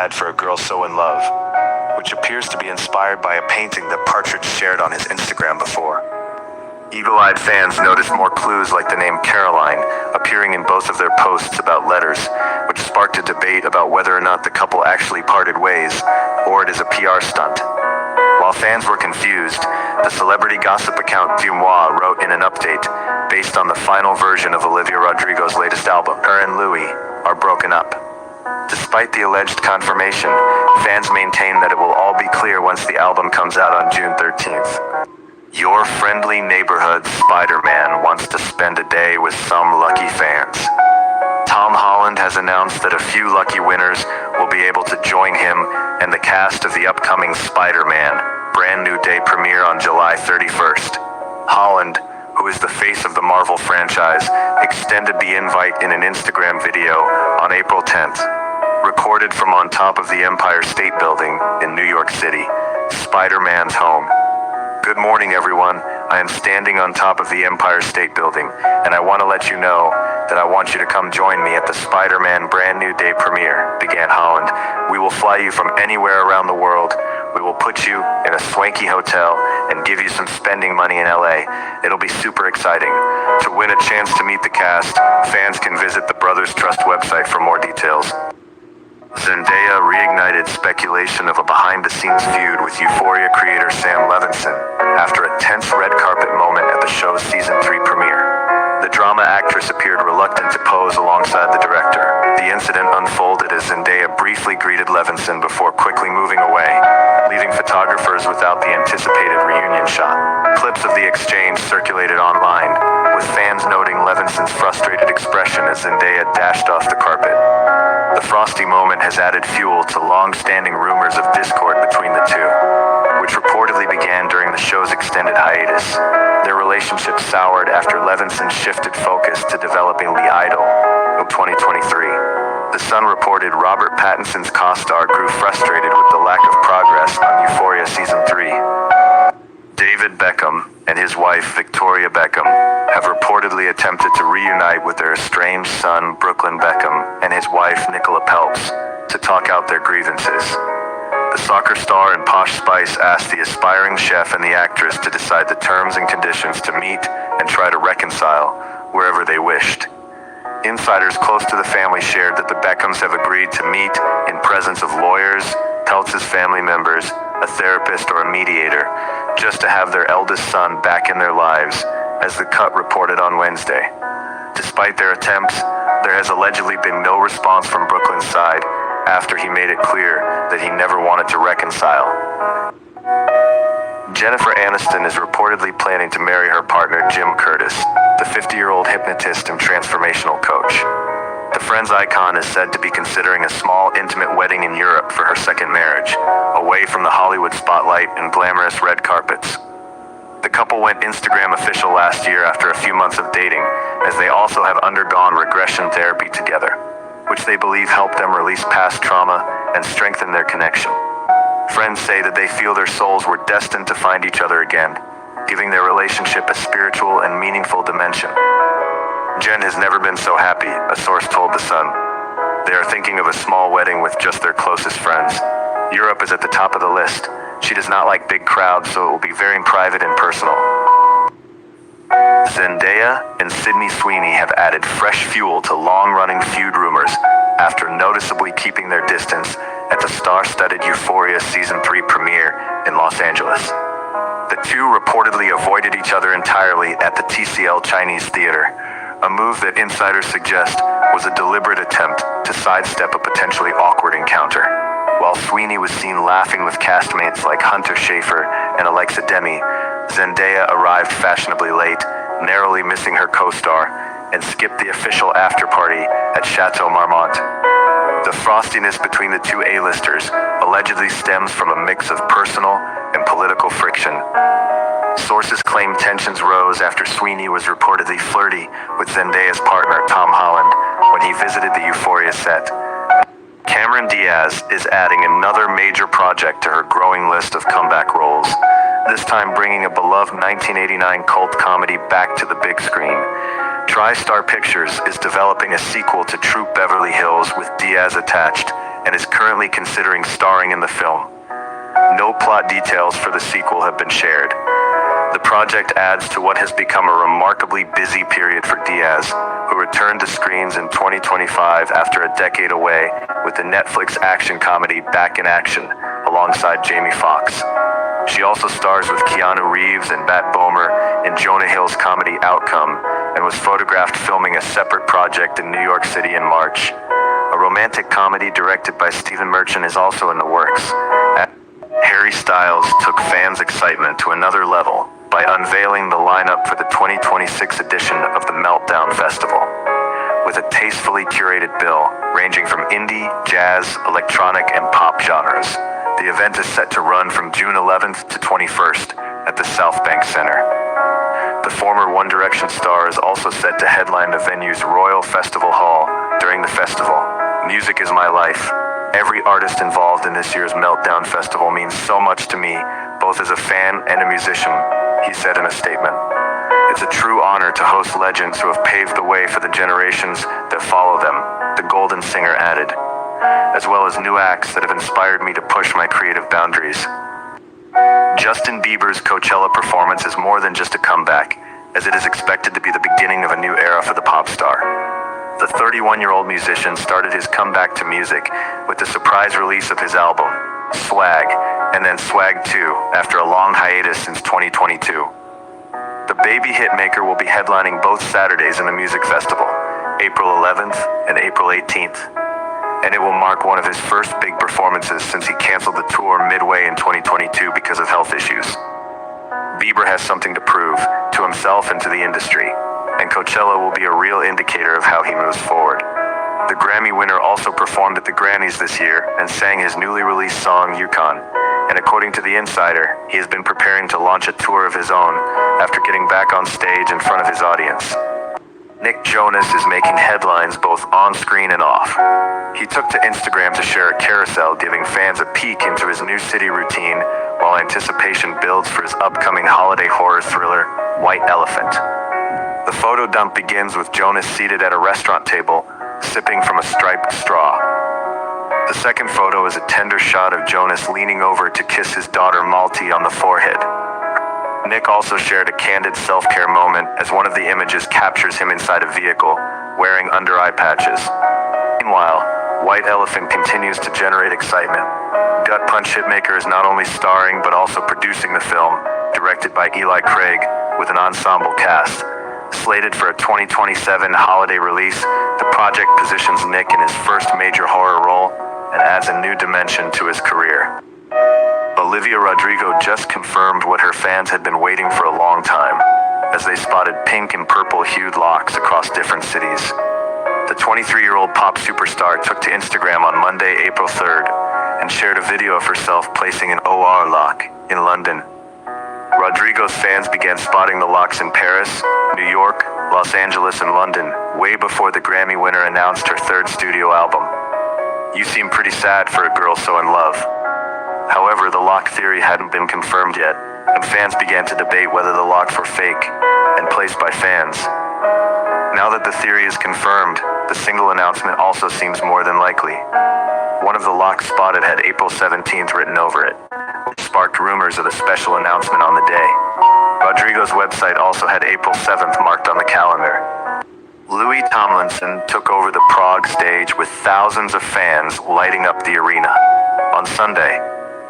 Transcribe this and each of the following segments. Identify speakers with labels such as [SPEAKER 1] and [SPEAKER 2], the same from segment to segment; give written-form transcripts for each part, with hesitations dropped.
[SPEAKER 1] ad for a girl so in love, which appears to be inspired by a painting that Partridge shared on his Instagram before. Eagle-eyed fans noticed more clues like the name Caroline appearing in both of their posts about letters, which sparked a debate about whether or not the couple actually parted ways, or it is a PR stunt. While fans were confused, the celebrity gossip account Dumois wrote in an update, based on the final version of Olivia Rodrigo's latest album, her and Louis are broken up. Despite the alleged confirmation, fans maintain that it will all be clear once the album comes out on June 13th. Your friendly neighborhood Spider-Man wants to spend a day with some lucky fans. Tom Holland has announced that a few lucky winners will be able to join him and the cast of the upcoming Spider-Man brand new day premiere on July 31st. Holland, who is the face of the Marvel franchise, extended the invite in an Instagram video on April 10th. Recorded from on top of the Empire State Building in New York City, Spider-Man's home. Good morning, everyone. I am standing on top of the Empire State Building, and I want to let you know that I want you to come join me at the Spider-Man brand new day premiere, began Holland. We will fly you from anywhere around the world. We will put you in a swanky hotel and give you some spending money in LA. It'll be super exciting. To win a chance to meet the cast, fans can visit the Brothers Trust website for more details. Zendaya reignited speculation of a behind-the-scenes feud with Euphoria creator Sam Levinson after a tense red carpet moment at the show's Season 3 premiere. The drama actress appeared reluctant to pose alongside the director. The incident unfolded as Zendaya briefly greeted Levinson before quickly moving away, leaving photographers without the anticipated reunion shot. Clips of the exchange circulated online, with fans noting Levinson's frustrated expression as Zendaya dashed off the carpet. The frosty moment has added fuel to long-standing rumors of discord between the two, which reportedly began during the show's extended hiatus. Their relationship soured after Levinson shifted focus to developing The Idol in 2023. The Sun reported Robert Pattinson's co-star grew frustrated with the lack of progress on Euphoria Season 3. David Beckham and his wife Victoria Beckham have reportedly attempted to reunite with their estranged son Brooklyn Beckham and his wife Nicola Peltz to talk out their grievances. The soccer star and Posh Spice asked the aspiring chef and the actress to decide the terms and conditions to meet and try to reconcile wherever they wished. Insiders close to the family shared that the Beckhams have agreed to meet in presence of lawyers, Peltz's family members, a therapist, or a mediator, just to have their eldest son back in their lives, as The Cut reported on Wednesday. Despite their attempts, there has allegedly been no response from Brooklyn's side after he made it clear that he never wanted to reconcile. Jennifer Aniston is reportedly planning to marry her partner Jim Curtis, the 50-year-old hypnotist and transformational coach. The Friends icon is said to be considering a small, intimate wedding in Europe for her second marriage, away from the Hollywood spotlight and glamorous red carpets. The couple went Instagram official last year after a few months of dating, as they also have undergone regression therapy together, which they believe helped them release past trauma and strengthen their connection. Friends say that they feel their souls were destined to find each other again, giving their relationship a spiritual and meaningful dimension. Jen has never been so happy, a source told The Sun. They are thinking of a small wedding with just their closest friends. Europe is at the top of the list. She does not like big crowds, so it will be very private and personal. Zendaya and Sydney Sweeney have added fresh fuel to long-running feud rumors after noticeably keeping their distance at the star-studded Euphoria Season 3 premiere in Los Angeles. The two reportedly avoided each other entirely at the TCL Chinese Theater, a move that insiders suggest was a deliberate attempt to sidestep a potentially awkward encounter. While Sweeney was seen laughing with castmates like Hunter Schafer and Alexa Demi, Zendaya arrived fashionably late, narrowly missing her co-star, and skipped the official after-party at Chateau Marmont. The frostiness between the two A-listers allegedly stems from a mix of personal and political friction. Sources claim tensions rose after Sweeney was reportedly flirty with Zendaya's partner Tom Holland when he visited the Euphoria set. Cameron Diaz is adding another major project to her growing list of comeback roles, this time bringing a beloved 1989 cult comedy back to the big screen. TriStar Pictures is developing a sequel to Troop Beverly Hills with Diaz attached, and is currently considering starring in the film. No plot details for the sequel have been shared. The project adds to what has become a remarkably busy period for Diaz, who returned to screens in 2025 after a decade away with the Netflix action comedy Back in Action, alongside Jamie Foxx. She also stars with Keanu Reeves and Matt Bomer in Jonah Hill's comedy Outcome, and was photographed filming a separate project in New York City in March. A romantic comedy directed by Stephen Merchant is also in the works. Harry Styles took fans' excitement to another level by unveiling the lineup for the 2026 edition of the Meltdown Festival. With a tastefully curated bill ranging from indie, jazz, electronic, and pop genres, the event is set to run from June 11th to 21st at the South Bank Center. The former One Direction star is also set to headline the venue's Royal Festival Hall during the festival. Music is my life. Every artist involved in this year's Meltdown Festival means so much to me, both as a fan and a musician, he said in a statement. It's a true honor to host legends who have paved the way for the generations that follow them, the Golden Singer added, as well as new acts that have inspired me to push my creative boundaries. Justin Bieber's Coachella performance is more than just a comeback, as it is expected to be the beginning of a new era for the pop star. The 31-year-old musician started his comeback to music with the surprise release of his album, Swag, and then Swag 2 after a long hiatus since 2022. The baby hitmaker will be headlining both Saturdays in the music festival, April 11th and April 18th. And it will mark one of his first big performances since he canceled the tour midway in 2022 because of health issues. Bieber has something to prove, to himself and to the industry, and Coachella will be a real indicator of how he moves forward. The Grammy winner also performed at the Grammys this year and sang his newly released song, Yukon, and according to The Insider, he has been preparing to launch a tour of his own after getting back on stage in front of his audience. Nick Jonas is making headlines both on-screen and off. He took to Instagram to share a carousel giving fans a peek into his new city routine while anticipation builds for his upcoming holiday horror thriller, White Elephant. The photo dump begins with Jonas seated at a restaurant table, sipping from a striped straw. The second photo is a tender shot of Jonas leaning over to kiss his daughter Malti on the forehead. Nick also shared a candid self-care moment as one of the images captures him inside a vehicle, wearing under-eye patches. Meanwhile, White Elephant continues to generate excitement. Gut Punch hitmaker is not only starring but also producing the film, directed by Eli Craig, with an ensemble cast. Slated for a 2027 holiday release, the project positions Nick in his first major horror role and adds a new dimension to his career. Olivia Rodrigo just confirmed what her fans had been waiting for a long time, as they spotted pink and purple-hued locks across different cities. The 23-year-old pop superstar took to Instagram on Monday, April 3rd, and shared a video of herself placing an OR lock in London. Rodrigo's fans began spotting the locks in Paris, New York, Los Angeles, and London, way before the Grammy winner announced her third studio album. You seem pretty sad for a girl so in love. However, the lock theory hadn't been confirmed yet, and fans began to debate whether the locks were fake and placed by fans. Now that the theory is confirmed, the single announcement also seems more than likely. One of the locks spotted had April 17th written over it, which sparked rumors of a special announcement on the day. Rodrigo's website also had April 7th marked on the calendar. Louis Tomlinson took over the Prague stage with thousands of fans lighting up the arena. On Sunday,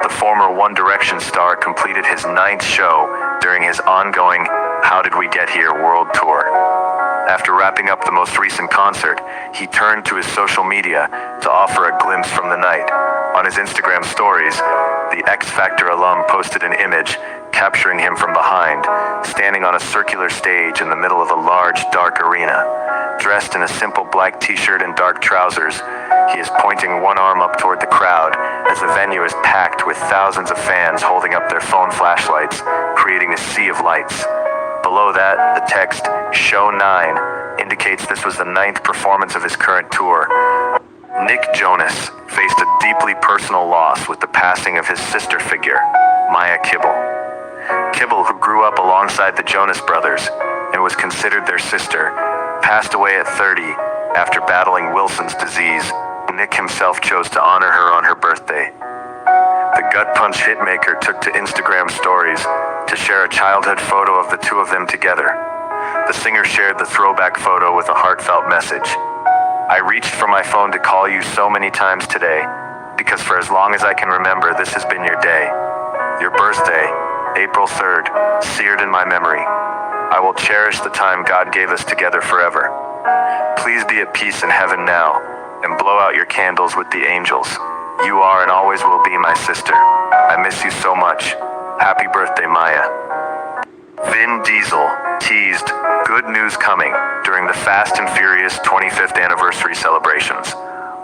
[SPEAKER 1] the former One Direction star completed his 9th show during his ongoing How Did We Get Here world tour. After wrapping up the most recent concert, he turned to his social media to offer a glimpse from the night. On his Instagram stories, the X Factor alum posted an image capturing him from behind, standing on a circular stage in the middle of a large, dark arena. Dressed in a simple black t-shirt and dark trousers, he is pointing one arm up toward the crowd as the venue is packed with thousands of fans holding up their phone flashlights, creating a sea of lights. Below that, the text, Show 9, indicates this was the 9th performance of his current tour. Nick Jonas faced a deeply personal loss with the passing of his sister figure, Maya Kibble. Kibble, who grew up alongside the Jonas Brothers and was considered their sister, passed away at 30 after battling Wilson's disease. Nick himself chose to honor her on her birthday. The gut punch hitmaker took to Instagram stories to share a childhood photo of the two of them together. The singer shared the throwback photo with a heartfelt message. I reached for my phone to call you so many times today, because for as long as I can remember, this has been your day. Your birthday, April 3rd, seared in my memory. I will cherish the time God gave us together forever. Please be at peace in heaven now, and blow out your candles with the angels. You are and always will be my sister. I miss you so much. Happy birthday, Maya. Vin Diesel teased good news coming during the Fast and Furious 25th anniversary celebrations.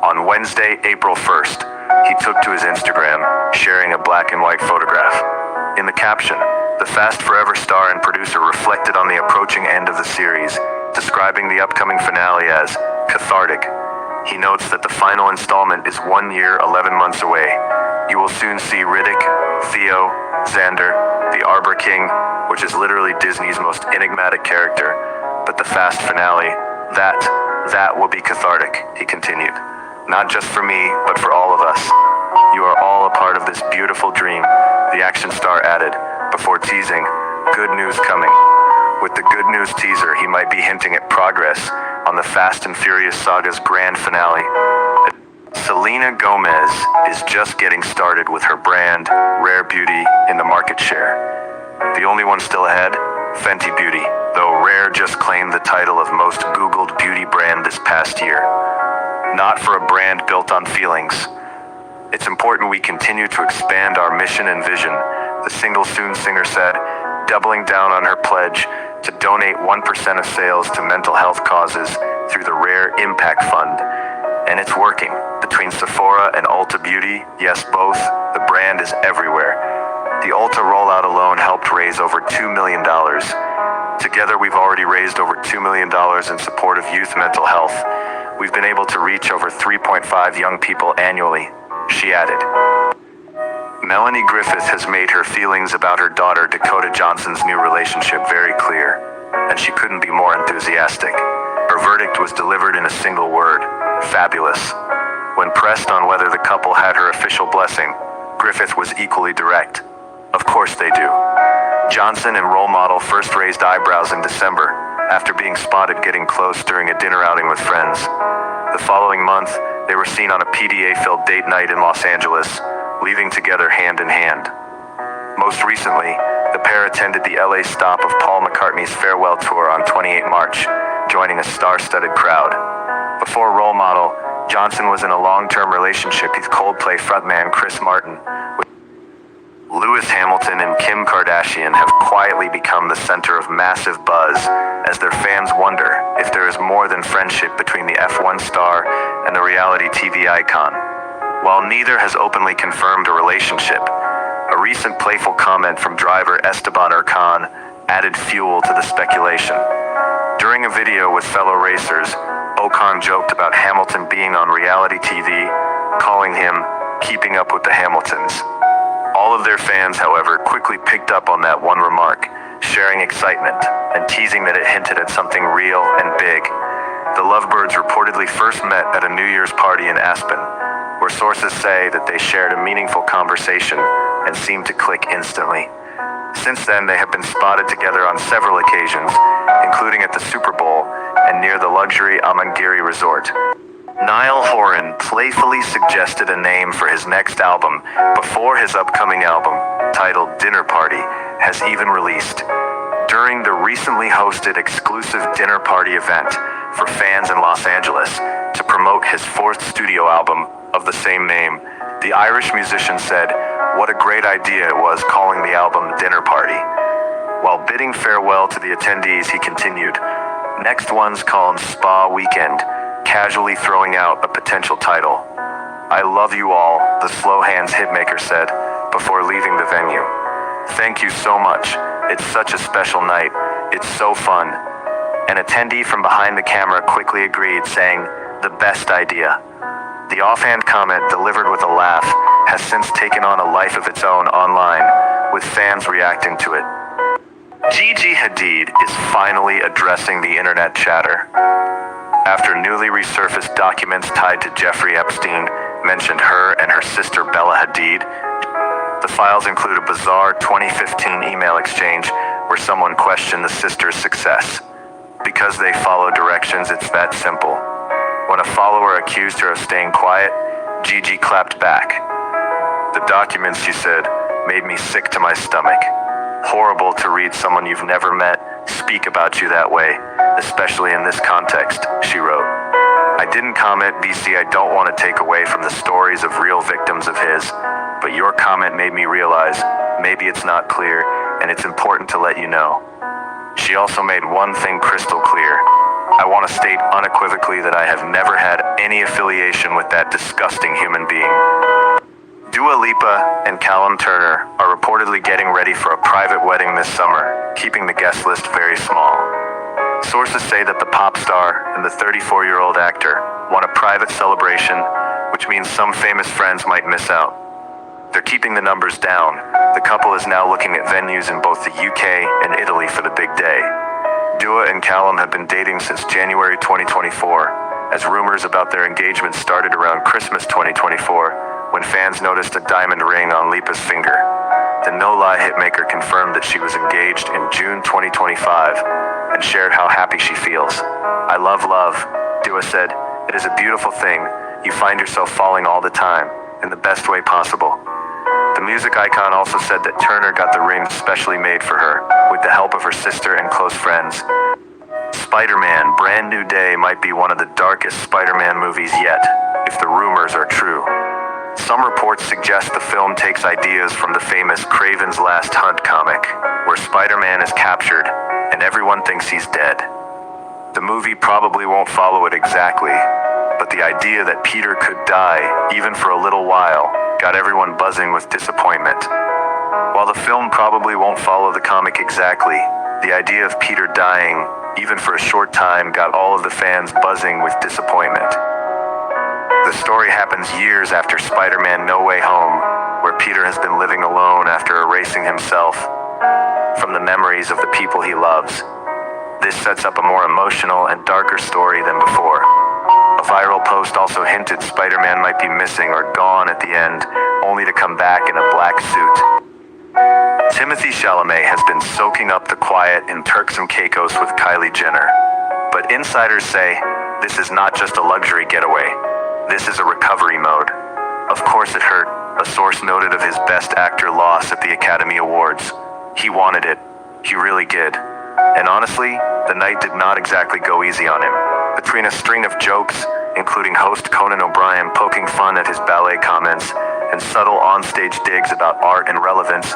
[SPEAKER 1] On Wednesday, April 1st, he took to his Instagram, sharing a black and white photograph. In the caption, the Fast Forever star and producer reflected on the approaching end of the series, describing the upcoming finale as cathartic. He notes that the final installment is 1 year, 11 months away. You will soon see Riddick, Theo, Xander, the Arbor King, which is literally Disney's most enigmatic character, but the Fast finale, that will be cathartic, he continued. Not just for me, but for all of us. You are all a part of this beautiful dream, the action star added, before teasing, good news coming. With the good news teaser, he might be hinting at progress on the Fast and Furious saga's grand finale. Selena Gomez is just getting started with her brand, Rare Beauty, in the market share. The only one still ahead, Fenty Beauty, though Rare just claimed the title of most Googled beauty brand this past year. Not for a brand built on feelings. It's important we continue to expand our mission and vision, the Single Soon singer said, doubling down on her pledge to donate 1% of sales to mental health causes through the Rare Impact Fund. And it's working. Between Sephora and Ulta Beauty, yes, both, the brand is everywhere. The Ulta rollout alone helped raise over $2 million. Together, we've already raised over $2 million in support of youth mental health. We've been able to reach over 3.5 young people annually, she added. Melanie Griffith has made her feelings about her daughter Dakota Johnson's new relationship very clear, and she couldn't be more enthusiastic. Her verdict was delivered in a single word, fabulous. When pressed on whether the couple had her official blessing, Griffith was equally direct. Of course they do. Johnson and role model first raised eyebrows in December after being spotted getting close during a dinner outing with friends. The following month, they were seen on a PDA-filled date night in Los Angeles, leaving together hand in hand. Most recently, the pair attended the LA stop of Paul McCartney's farewell tour on 28 March, joining a star-studded crowd. Before role model, Johnson was in a long-term relationship with Coldplay frontman Chris Martin. Lewis Hamilton and Kim Kardashian have quietly become the center of massive buzz as their fans wonder if there is more than friendship between the F1 star and the reality TV icon. While neither has openly confirmed a relationship, a recent playful comment from driver Esteban Ocon added fuel to the speculation. During a video with fellow racers, Ocon joked about Hamilton being on reality TV, calling him Keeping Up with the Hamiltons. All of their fans, however, quickly picked up on that one remark, sharing excitement and teasing that it hinted at something real and big. The lovebirds reportedly first met at a New Year's party in Aspen, where sources say that they shared a meaningful conversation and seemed to click instantly. Since then, they have been spotted together on several occasions, including at the Super Bowl and near the luxury Amangiri resort. Niall Horan playfully suggested a name for his next album before his upcoming album, titled Dinner Party, has even released. During the recently hosted exclusive dinner party event for fans in Los Angeles to promote his fourth studio album of the same name, the Irish musician said, "What a great idea it was calling the album Dinner Party." While bidding farewell to the attendees, he continued, "Next one's called Spa Weekend," casually throwing out a potential title. "I love you all," the Slow Hands hitmaker said before leaving the venue. "Thank you so much. It's such a special night. It's so fun." An attendee from behind the camera quickly agreed, saying, "The best idea." The offhand comment, delivered with a laugh, has since taken on a life of its own online, with fans reacting to it. Gigi Hadid is finally addressing the internet chatter. after newly resurfaced documents tied to Jeffrey Epstein mentioned her and her sister Bella Hadid. The files include a bizarre 2015 email exchange where someone questioned the sisters' success. Because they follow directions, it's that simple. When a follower accused her of staying quiet, Gigi clapped back. The documents, she said, made me sick to my stomach. Horrible to read someone you've never met speak about you that way, especially in this context, she wrote. I didn't comment, BC. I don't want to take away from the stories of real victims of his, but your comment made me realize maybe it's not clear, and it's important to let you know. She also made one thing crystal clear. I want to state unequivocally that I have never had any affiliation with that disgusting human being. Dua Lipa and Callum Turner are reportedly getting ready for a private wedding this summer, keeping the guest list very small. Sources say that the pop star and the 34-year-old actor want a private celebration, which means some famous friends might miss out. They're keeping the numbers down. The couple is now looking at venues in both the UK and Italy for the big day. Dua and Callum have been dating since January 2024, as rumors about their engagement started around Christmas 2024, when fans noticed a diamond ring on Lipa's finger. The no-lie hitmaker confirmed that she was engaged in June 2025 and shared how happy she feels. I love love, Dua said. It is a beautiful thing. You find yourself falling all the time, in the best way possible. The music icon also said that Turner got the ring specially made for her, with the help of her sister and close friends. Spider-Man: Brand New Day might be one of the darkest Spider-Man movies yet, if the rumors are true. Some reports suggest the film takes ideas from the famous Kraven's Last Hunt comic, where Spider-Man is captured and everyone thinks he's dead. The movie probably won't follow it exactly, but the idea that Peter could die, even for a little while, got everyone buzzing with disappointment. While the film probably won't follow the comic exactly, the idea of Peter dying, even for a short time, got all of the fans buzzing with disappointment. The story happens years after Spider-Man: No Way Home, where Peter has been living alone after erasing himself from the memories of the people he loves. This sets up a more emotional and darker story than before. A viral post also hinted Spider-Man might be missing or gone at the end, only to come back in a black suit. Timothée Chalamet has been soaking up the quiet in Turks and Caicos with Kylie Jenner. But insiders say this is not just a luxury getaway. This is a recovery mode. Of course it hurt, a source noted of his Best Actor loss at the Academy Awards. He wanted it. He really did. And honestly, the night did not exactly go easy on him. Between a string of jokes, including host Conan O'Brien poking fun at his ballet comments and subtle onstage digs about art and relevance,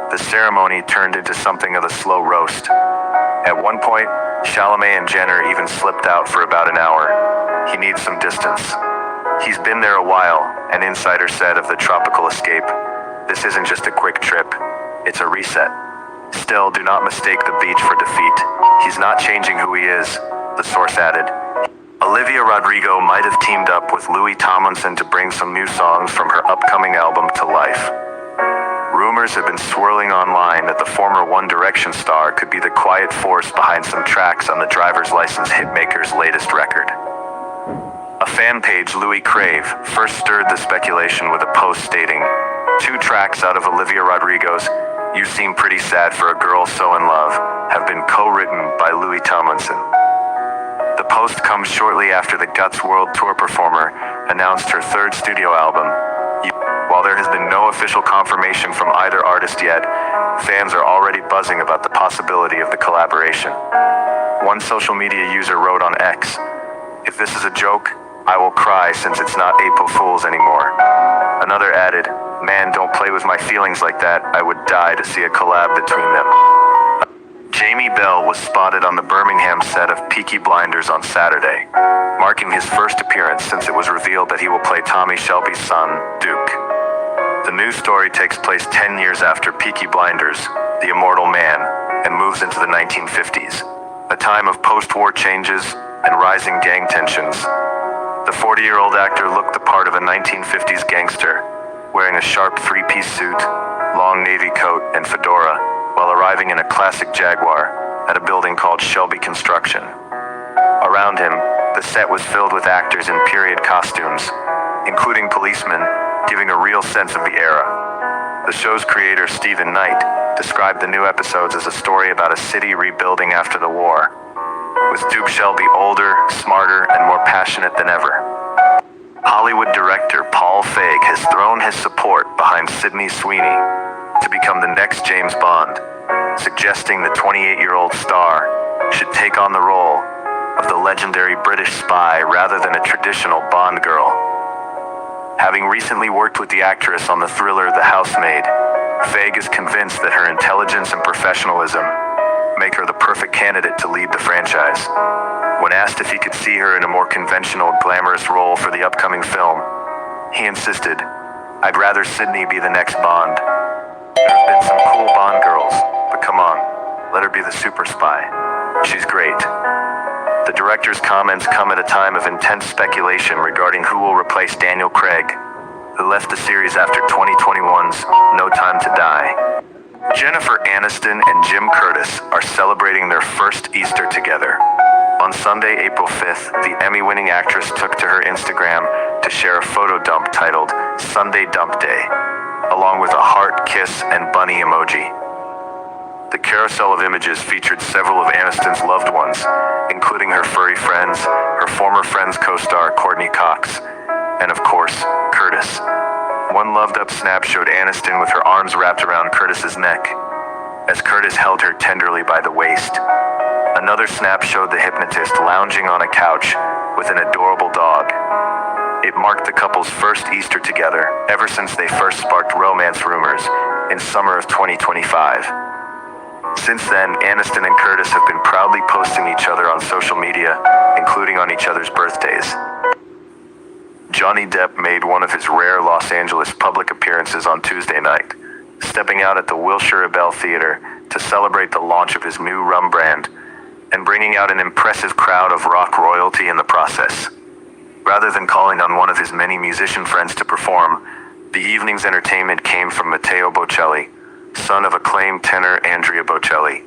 [SPEAKER 1] the ceremony turned into something of a slow roast. At one point, Chalamet and Jenner even slipped out for about an hour. He needs some distance. He's been there a while, an insider said of the tropical escape. This isn't just a quick trip, it's a reset. Still, do not mistake the beach for defeat. He's not changing who he is, the source added. Olivia Rodrigo might have teamed up with Louis Tomlinson to bring some new songs from her upcoming album to life. Rumors have been swirling online that the former One Direction star could be the quiet force behind some tracks on the driver's license hitmaker's latest record. A fan page, Louis Crave, first stirred the speculation with a post stating, 2 tracks out of Olivia Rodrigo's You Seem Pretty Sad for a Girl So In Love have been co-written by Louis Tomlinson. The post comes shortly after the Guts World Tour performer announced her 3rd studio album. While there has been no official confirmation from either artist yet, fans are already buzzing about the possibility of the collaboration. One social media user wrote on X, "If this is a joke, I will cry since it's not April Fool's anymore." Another added, "Man, don't play with my feelings like that. I would die to see a collab between them." Jamie Bell was spotted on the Birmingham set of Peaky Blinders on Saturday, marking his first appearance since it was revealed that he will play Tommy Shelby's son, Duke. The news story takes place 10 years after Peaky Blinders, The Immortal Man, and moves into the 1950s, a time of post-war changes and rising gang tensions. The 40-year-old actor looked the part of a 1950s gangster, wearing a sharp 3-piece suit, long navy coat, and fedora, while arriving in a classic Jaguar at a building called Shelby Construction. Around him, The set was filled with actors in period costumes, including policemen, giving a real sense of the era. The show's creator, Stephen Knight, described the new episodes as a story about a city rebuilding after the war, with Duke Shelby older, smarter, and more passionate than ever. Hollywood director Paul Feig has thrown his support behind Sydney Sweeney to become the next James Bond, suggesting the 28-year-old star should take on the role of the legendary British spy rather than a traditional Bond girl. Having recently worked with the actress on the thriller The Housemaid, Feig is convinced that her intelligence and professionalism make her the perfect candidate to lead the franchise. When asked if he could see her in a more conventional, glamorous role for the upcoming film, he insisted, "I'd rather Sydney be the next Bond. There have been some cool Bond girls, but come on, let her be the super spy. She's great." The director's comments come at a time of intense speculation regarding who will replace Daniel Craig, who left the series after 2021's No Time to Die. Jennifer Aniston and Jim Curtis are celebrating their first Easter together. On Sunday, April 5th, the Emmy-winning actress took to her Instagram to share a photo dump titled Sunday Dump Day, along with a heart, kiss, and bunny emoji. The carousel of images featured several of Aniston's loved ones, including her furry friends, her former Friends co-star Courtney Cox, and of course, Curtis. One loved-up snap showed Aniston with her arms wrapped around Curtis's neck, as Curtis held her tenderly by the waist. Another snap showed the hypnotist lounging on a couch with an adorable dog. It marked the couple's first Easter together ever since they first sparked romance rumors in summer of 2025. Since then, Aniston and Curtis have been proudly posting each other on social media, including on each other's birthdays. Johnny Depp made one of his rare Los Angeles public appearances on Tuesday night, stepping out at the Wilshire Bell Theater to celebrate the launch of his new rum brand, and bringing out an impressive crowd of rock royalty in the process. Rather than calling on one of his many musician friends to perform, the evening's entertainment came from Matteo Bocelli, son of acclaimed tenor Andrea Bocelli.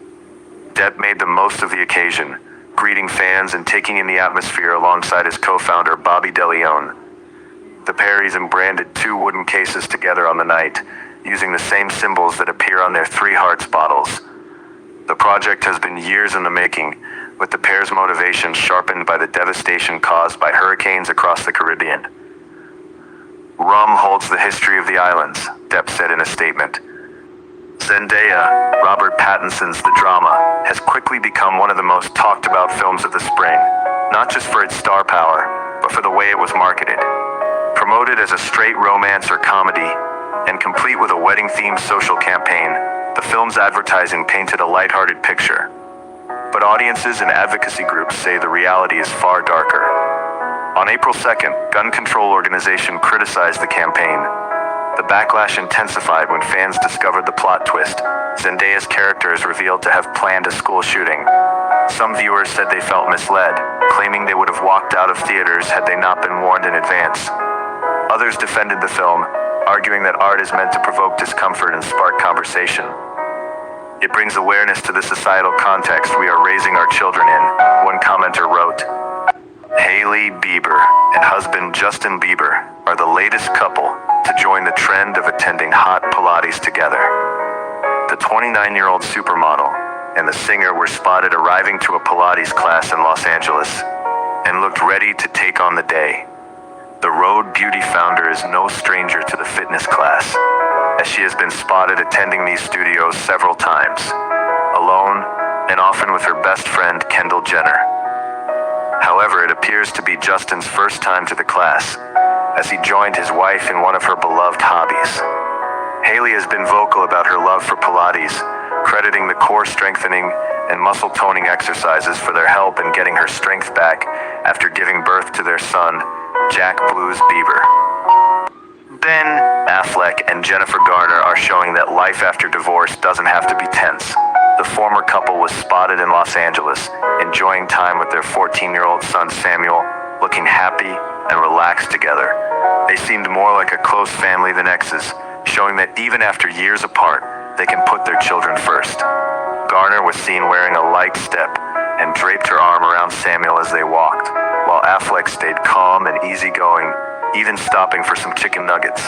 [SPEAKER 1] Depp made the most of the occasion, greeting fans and taking in the atmosphere alongside his co-founder Bobby DeLeon. The Perrys branded 2 wooden cases together on the night, using the same symbols that appear on their Three Hearts bottles. The project has been years in the making, with the pair's motivation sharpened by the devastation caused by hurricanes across the Caribbean. "Rum holds the history of the islands," Depp said in a statement. Zendaya, Robert Pattinson's The Drama, has quickly become one of the most talked about films of the spring, not just for its star power, but for the way it was marketed. Promoted as a straight romance or comedy, and complete with a wedding-themed social campaign, the film's advertising painted a lighthearted picture. But audiences and advocacy groups say the reality is far darker. On April 2nd, gun control organization criticized the campaign. The backlash intensified when fans discovered the plot twist. Zendaya's character is revealed to have planned a school shooting. Some viewers said they felt misled, claiming they would have walked out of theaters had they not been warned in advance. Others defended the film, arguing that art is meant to provoke discomfort and spark conversation. "It brings awareness to the societal context we are raising our children in," one commenter wrote. Hailey Bieber and husband Justin Bieber are the latest couple to join the trend of attending hot Pilates together. The 29-year-old supermodel and the singer were spotted arriving to a Pilates class in Los Angeles and looked ready to take on the day. The Rhode Beauty founder is no stranger to the fitness class, as she has been spotted attending these studios several times, alone and often with her best friend Kendall Jenner. However, it appears to be Justin's first time to the class, as he joined his wife in one of her beloved hobbies. Hailey has been vocal about her love for Pilates, crediting the core strengthening and muscle toning exercises for their help in getting her strength back after giving birth to their son, Jack Blues Bieber. Ben Affleck and Jennifer Garner are showing that life after divorce doesn't have to be tense. The former couple was spotted in Los Angeles, enjoying time with their 14-year-old son Samuel, looking happy and relaxed together. They seemed more like a close family than exes, showing that even after years apart, they can put their children first. Garner was seen wearing a light step and draped her arm around Samuel as they walked, while Affleck stayed calm and easygoing, even stopping for some chicken nuggets.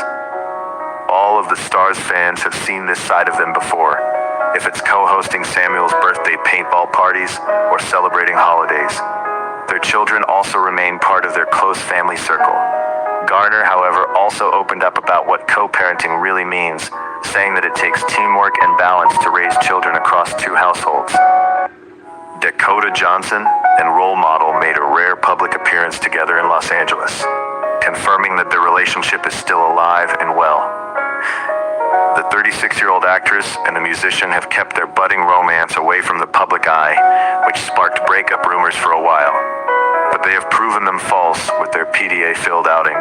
[SPEAKER 1] All of the Stars fans have seen this side of them before, if it's co-hosting Samuel's birthday paintball parties or celebrating holidays. Their children also remain part of their close family circle. Garner, however, also opened up about what co-parenting really means, saying that it takes teamwork and balance to raise children across two households. Dakota Johnson and role model made a rare public appearance together in Los Angeles, confirming that their relationship is still alive and well. The 36-year-old actress and the musician have kept their budding romance away from the public eye, which sparked breakup rumors for a while. But they have proven them false with their PDA-filled outing.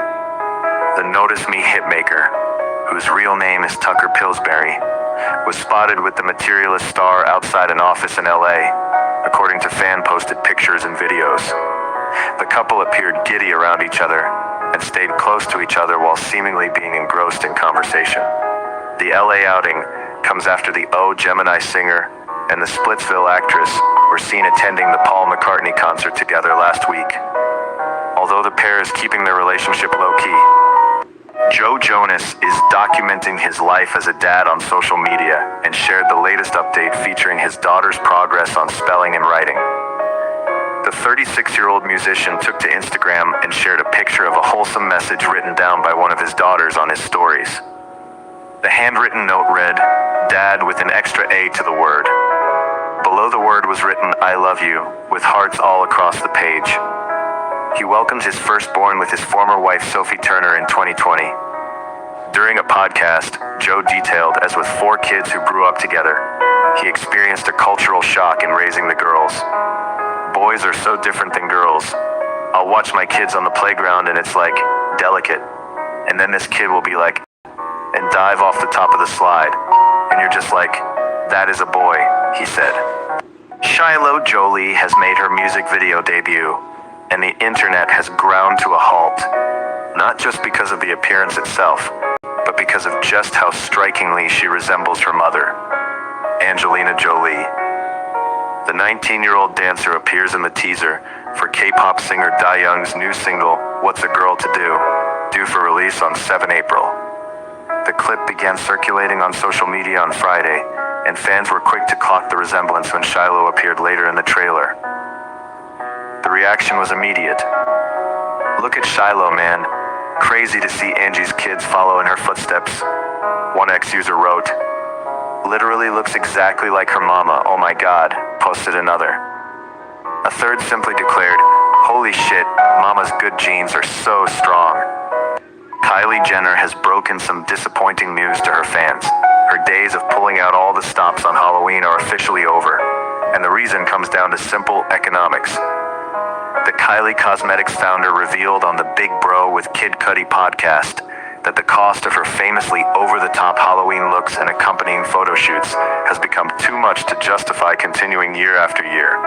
[SPEAKER 1] The Notice Me hitmaker, whose real name is Tucker Pillsbury, was spotted with the Materialist star outside an office in LA, according to fan-posted pictures and videos. The couple appeared giddy around each other and stayed close to each other while seemingly being engrossed in conversation. The LA outing comes after the O Gemini singer and the Splitsville actress were seen attending the Paul McCartney concert together last week. Although the pair is keeping their relationship low-key, Joe Jonas is documenting his life as a dad on social media and shared the latest update featuring his daughter's progress on spelling and writing. The 36-year-old musician took to Instagram and shared a picture of a wholesome message written down by one of his daughters on his stories. The handwritten note read, "Dad," with an extra A to the word. Below the word was written, "I love you," with hearts all across the page. He welcomed his firstborn with his former wife Sophie Turner in 2020. During a podcast, Joe detailed, as with 4 kids who grew up together, he experienced a cultural shock in raising the girls. "Boys are so different than girls. I'll watch my kids on the playground and it's like, delicate. And then this kid will be like, and dive off the top of the slide. And you're just like, that is a boy," he said. Shiloh Jolie has made her music video debut, and the internet has ground to a halt, not just because of the appearance itself, but because of just how strikingly she resembles her mother, Angelina Jolie. The 19-year-old dancer appears in the teaser for K-pop singer Young's new single, "What's a Girl to Do?" due for release on 7 April. The clip began circulating on social media on Friday, and fans were quick to clock the resemblance when Shiloh appeared later in the trailer. The reaction was immediate. "Look at Shiloh, man. Crazy to see Angie's kids follow in her footsteps," one ex-user wrote. "Literally looks exactly like her mama, oh my god," posted another. A third simply declared, "Holy shit, mama's good genes are so strong." Kylie Jenner has broken some disappointing news to her fans. Her days of pulling out all the stops on Halloween are officially over, and the reason comes down to simple economics. The Kylie Cosmetics founder revealed on the Big Bro with Kid Cudi podcast that the cost of her famously over-the-top Halloween looks and accompanying photo shoots has become too much to justify continuing year after year.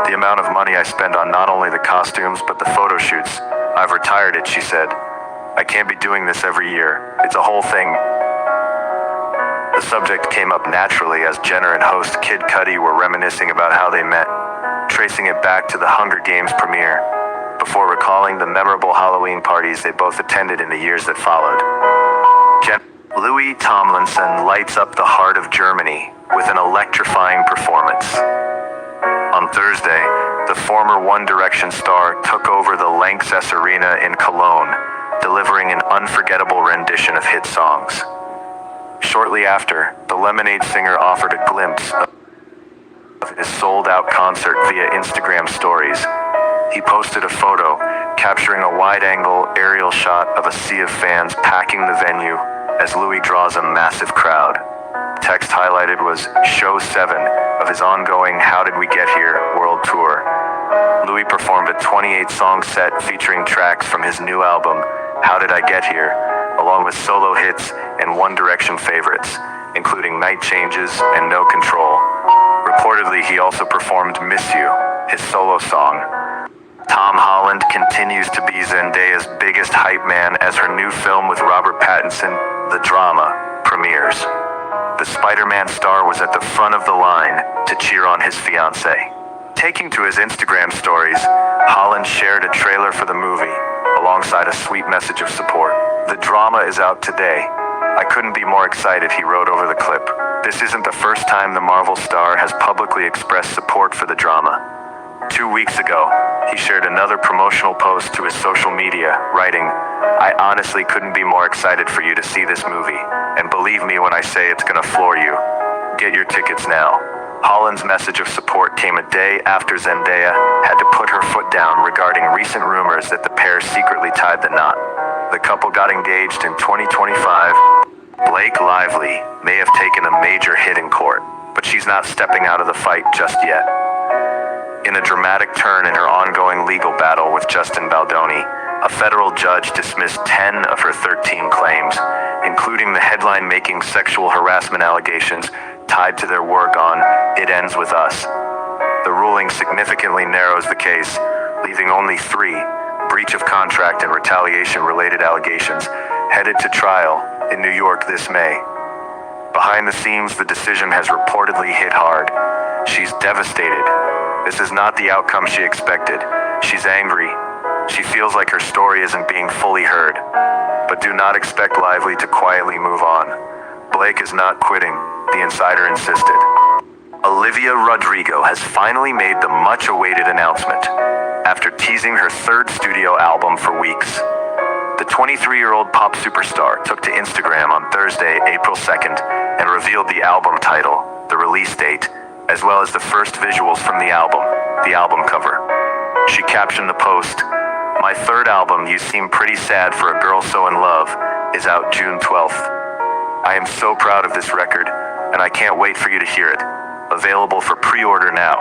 [SPEAKER 1] "The amount of money I spend on not only the costumes but the photo shoots, I've retired it," she said. "I can't be doing this every year. It's a whole thing." The subject came up naturally as Jenner and host Kid Cudi were reminiscing about how they met, tracing it back to the Hunger Games premiere, before recalling the memorable Halloween parties they both attended in the years that followed. Louis Tomlinson lights up the heart of Germany with an electrifying performance. On Thursday, the former One Direction star took over the Lanxess Arena in Cologne, delivering an unforgettable rendition of hit songs. Shortly after, the Lemonade singer offered a glimpse of his sold-out concert via Instagram stories. He posted a photo capturing a wide-angle aerial shot of a sea of fans packing the venue as Louis draws a massive crowd. Text highlighted was Show 7 of his ongoing How Did We Get Here world tour. Louis performed a 28-song set featuring tracks from his new album, How Did I Get Here, along with solo hits and One Direction favorites, including Night Changes and No Control. Reportedly, he also performed Miss You, his solo song. Tom Holland continues to be Zendaya's biggest hype man as her new film with Robert Pattinson, The Drama, premieres. The Spider-Man star was at the front of the line to cheer on his fiancée. Taking to his Instagram stories, Holland shared a trailer for the movie, alongside a sweet message of support. "The drama is out today. I couldn't be more excited," he wrote over the clip. This isn't the first time the Marvel star has publicly expressed support for the drama. 2 weeks ago, he shared another promotional post to his social media, writing, "I honestly couldn't be more excited for you to see this movie, and believe me when I say it's gonna floor you. Get your tickets now." Holland's message of support came a day after Zendaya had to put her foot down regarding recent rumors that the pair secretly tied the knot. The couple got engaged in 2025. Blake Lively may have taken a major hit in court, but she's not stepping out of the fight just yet. In a dramatic turn in her ongoing legal battle with Justin Baldoni, a federal judge dismissed 10 of her 13 claims, including the headline-making sexual harassment allegations tied to their work on It Ends With Us. The ruling significantly narrows the case, leaving only 3 breach of contract and retaliation-related allegations headed to trial in New York this May. Behind the scenes, the decision has reportedly hit hard. She's devastated. This is not the outcome she expected. She's angry. She feels like her story isn't being fully heard. But do not expect Lively to quietly move on. Blake is not quitting, the insider insisted. Olivia Rodrigo has finally made the much-awaited announcement after teasing her 3rd studio album for weeks. The 23-year-old pop superstar took to Instagram on Thursday, April 2nd, and revealed the album title, the release date, as well as the first visuals from the album cover. She captioned the post, "My 3rd album, You Seem Pretty Sad for a Girl So in Love, is out June 12th. I am so proud of this record, and I can't wait for you to hear it. Available for pre-order now."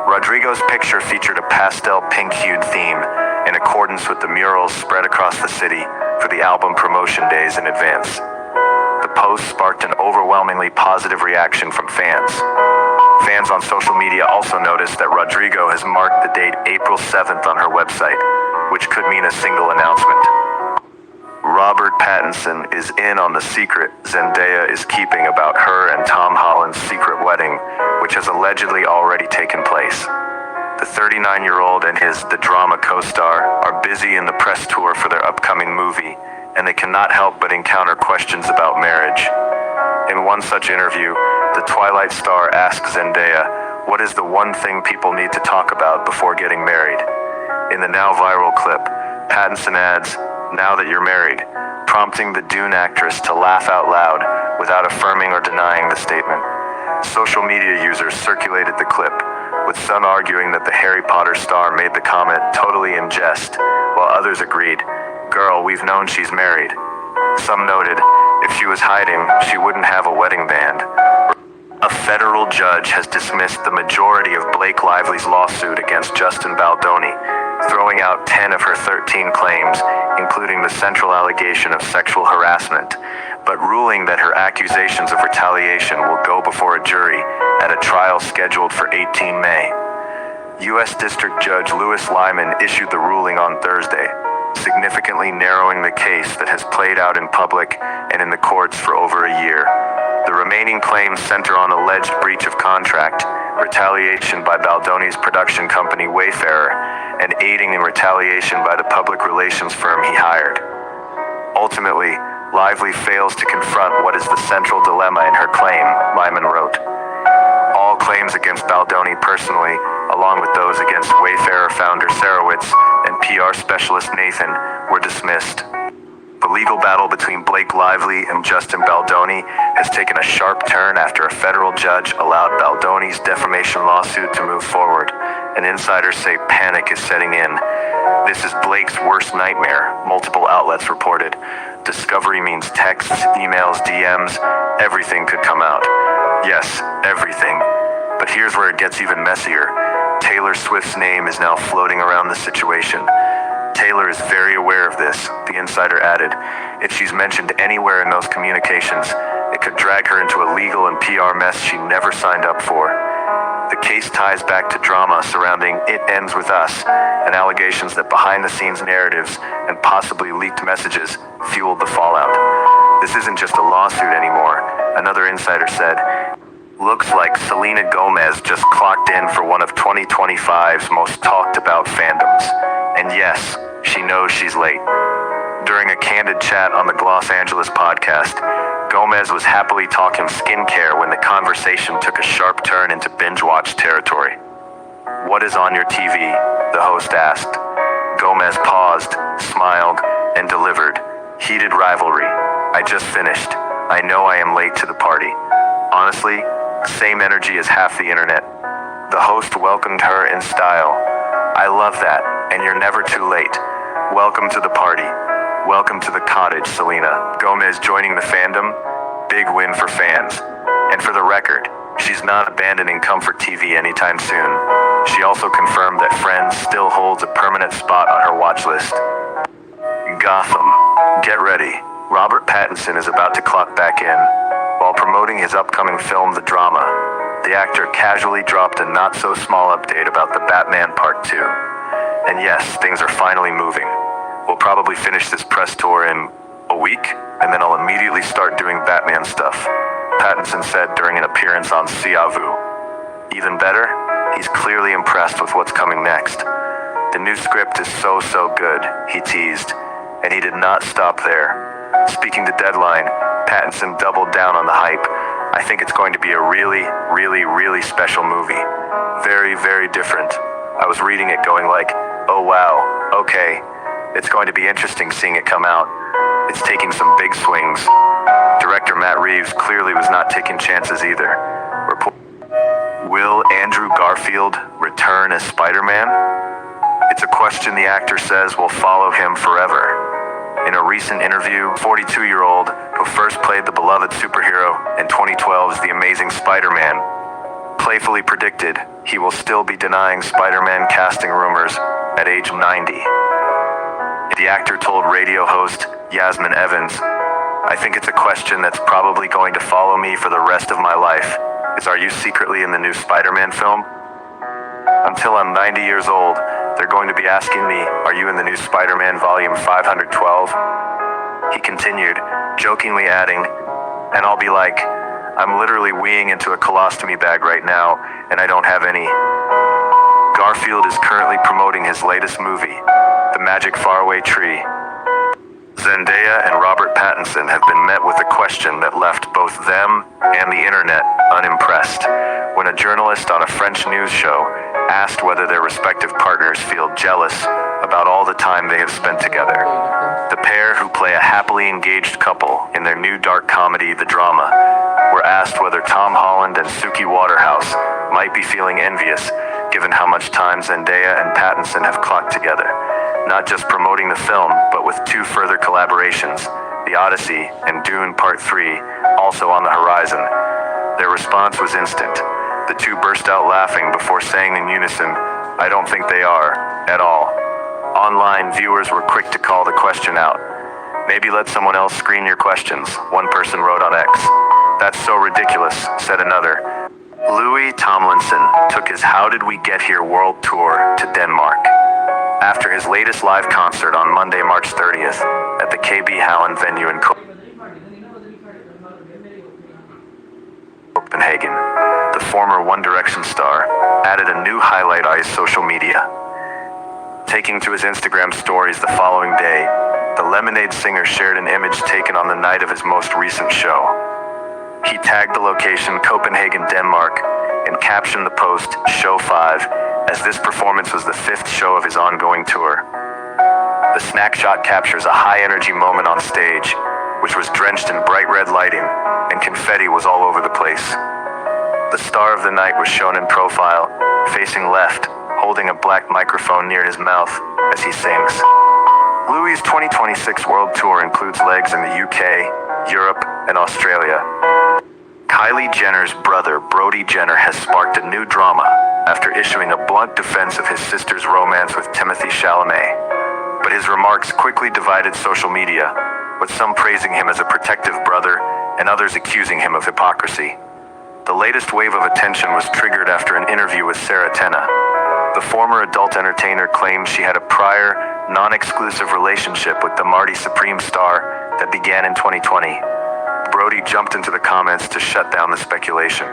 [SPEAKER 1] Rodrigo's picture featured a pastel pink-hued theme in accordance with the murals spread across the city for the album promotion days in advance. The post sparked an overwhelmingly positive reaction from fans. Fans on social media also noticed that Rodrigo has marked the date April 7th on her website, which could mean a single announcement. Robert Pattinson is in on the secret Zendaya is keeping about her and Tom Holland's secret wedding, which has allegedly already taken place. The 39-year-old and his The Drama co-star are busy in the press tour for their upcoming movie, and they cannot help but encounter questions about marriage. In one such interview, the Twilight star asks Zendaya, "What is the one thing people need to talk about before getting married?" In the now viral clip, Pattinson adds, "Now that you're married," prompting the Dune actress to laugh out loud without affirming or denying the statement. Social media users circulated the clip, with some arguing that the Harry Potter star made the comment totally in jest, while others agreed, "Girl, we've known she's married." Some noted, if she was hiding, she wouldn't have a wedding band. A federal judge has dismissed the majority of Blake Lively's lawsuit against Justin Baldoni, throwing out 10 of her 13 claims, including the central allegation of sexual harassment, but ruling that her accusations of retaliation will go before a jury at a trial scheduled for 18 May. U.S. District Judge Louis Lyman issued the ruling on Thursday, significantly narrowing the case that has played out in public and in the courts for over a year. The remaining claims center on alleged breach of contract, retaliation by Baldoni's production company Wayfarer, and aiding in retaliation by the public relations firm he hired. Ultimately, Lively fails to confront what is the central dilemma in her claim, Lyman wrote. All claims against Baldoni personally, along with those against Wayfarer founder Sarowitz and PR specialist Nathan, were dismissed. The legal battle between Blake Lively and Justin Baldoni has taken a sharp turn after a federal judge allowed Baldoni's defamation lawsuit to move forward, and insiders say panic is setting in. "This is Blake's worst nightmare," multiple outlets reported. Discovery means texts, emails, DMs, everything could come out. Yes, everything. But here's where it gets even messier. Taylor Swift's name is now floating around the situation. Taylor is very aware of this, the insider added. If she's mentioned anywhere in those communications, it could drag her into a legal and PR mess she never signed up for. The case ties back to drama surrounding It Ends With Us, and allegations that behind-the-scenes narratives and possibly leaked messages fueled the fallout. This isn't just a lawsuit anymore, another insider said. Looks like Selena Gomez just clocked in for one of 2025's most talked about fandoms. And yes, she knows she's late. During a candid chat on the Los Angeles podcast, Gomez was happily talking skincare when the conversation took a sharp turn into binge-watch territory. "What is on your TV?" the host asked. Gomez paused, smiled, and delivered. "Heated rivalry. I just finished. I know I am late to the party." Honestly, same energy as half the internet. The host welcomed her in style. "I love that, and you're never too late. Welcome to the party. Welcome to the cottage, Selena." Gomez joining the fandom? Big win for fans. And for the record, she's not abandoning Comfort TV anytime soon. She also confirmed that Friends still holds a permanent spot on her watch list. Gotham. Get ready. Robert Pattinson is about to clock back in. While promoting his upcoming film, The Drama, the actor casually dropped a not-so-small update about The Batman Part 2. And yes, things are finally moving. We'll probably finish this press tour in a week, and then I'll immediately start doing Batman stuff, Pattinson said during an appearance on Siavu. Even better, he's clearly impressed with what's coming next. "The new script is so good," he teased, and he did not stop there. Speaking to Deadline, Pattinson doubled down on the hype. "I think it's going to be a really special movie. Very different. I was reading it going like, oh wow, okay. It's going to be interesting seeing it come out. It's taking some big swings." Director Matt Reeves clearly was not taking chances either. Will Andrew Garfield return as Spider-Man? It's a question the actor says will follow him forever. In a recent interview, 42-year-old who first played the beloved superhero in 2012's The Amazing Spider-Man playfully predicted he will still be denying Spider-Man casting rumors at age 90. The actor told radio host Yasmin Evans, "I think it's a question that's probably going to follow me for the rest of my life. Are you secretly in the new Spider-Man film? Until I'm 90 years old, they're going to be asking me, are you in the new Spider-Man volume 512? He continued, jokingly adding, "And I'll be like, I'm literally weeing into a colostomy bag right now, and I don't have any." Garfield is currently promoting his latest movie, The Magic Faraway Tree. Zendaya and Robert Pattinson have been met with a question that left both them and the internet unimpressed when a journalist on a French news show asked whether their respective partners feel jealous about all the time they have spent together. The pair, who play a happily engaged couple in their new dark comedy, The Drama, were asked whether Tom Holland and Suki Waterhouse might be feeling envious given how much time Zendaya and Pattinson have clocked together. Not just promoting the film, but with two further collaborations, The Odyssey and Dune Part 3, also on the horizon. Their response was instant. The two burst out laughing before saying in unison, "I don't think they are, at all." Online viewers were quick to call the question out. "Maybe let someone else screen your questions," one person wrote on X. "That's so ridiculous," said another. Louis Tomlinson took his How Did We Get Here world tour to Denmark. After his latest live concert on Monday, March 30th, at the KB Hallen venue in Copenhagen, the former One Direction star added a new highlight on his social media. Taking to his Instagram stories the following day, the Lemonade singer shared an image taken on the night of his most recent show. He tagged the location Copenhagen, Denmark, and captioned the post, "Show 5, as this performance was the 5th show of his ongoing tour." The snack shot captures a high-energy moment on stage, which was drenched in bright red lighting, and confetti was all over the place. The star of the night was shown in profile, facing left, holding a black microphone near his mouth as he sings. Louis' 2026 world tour includes legs in the UK, Europe, and Australia. Kylie Jenner's brother, Brody Jenner, has sparked a new drama after issuing a blunt defense of his sister's romance with Timothée Chalamet. But his remarks quickly divided social media, with some praising him as a protective brother and others accusing him of hypocrisy. The latest wave of attention was triggered after an interview with Sarah Tenna. The former adult entertainer claimed she had a prior, non-exclusive relationship with the Marty Supreme star that began in 2020. Brody jumped into the comments to shut down the speculation.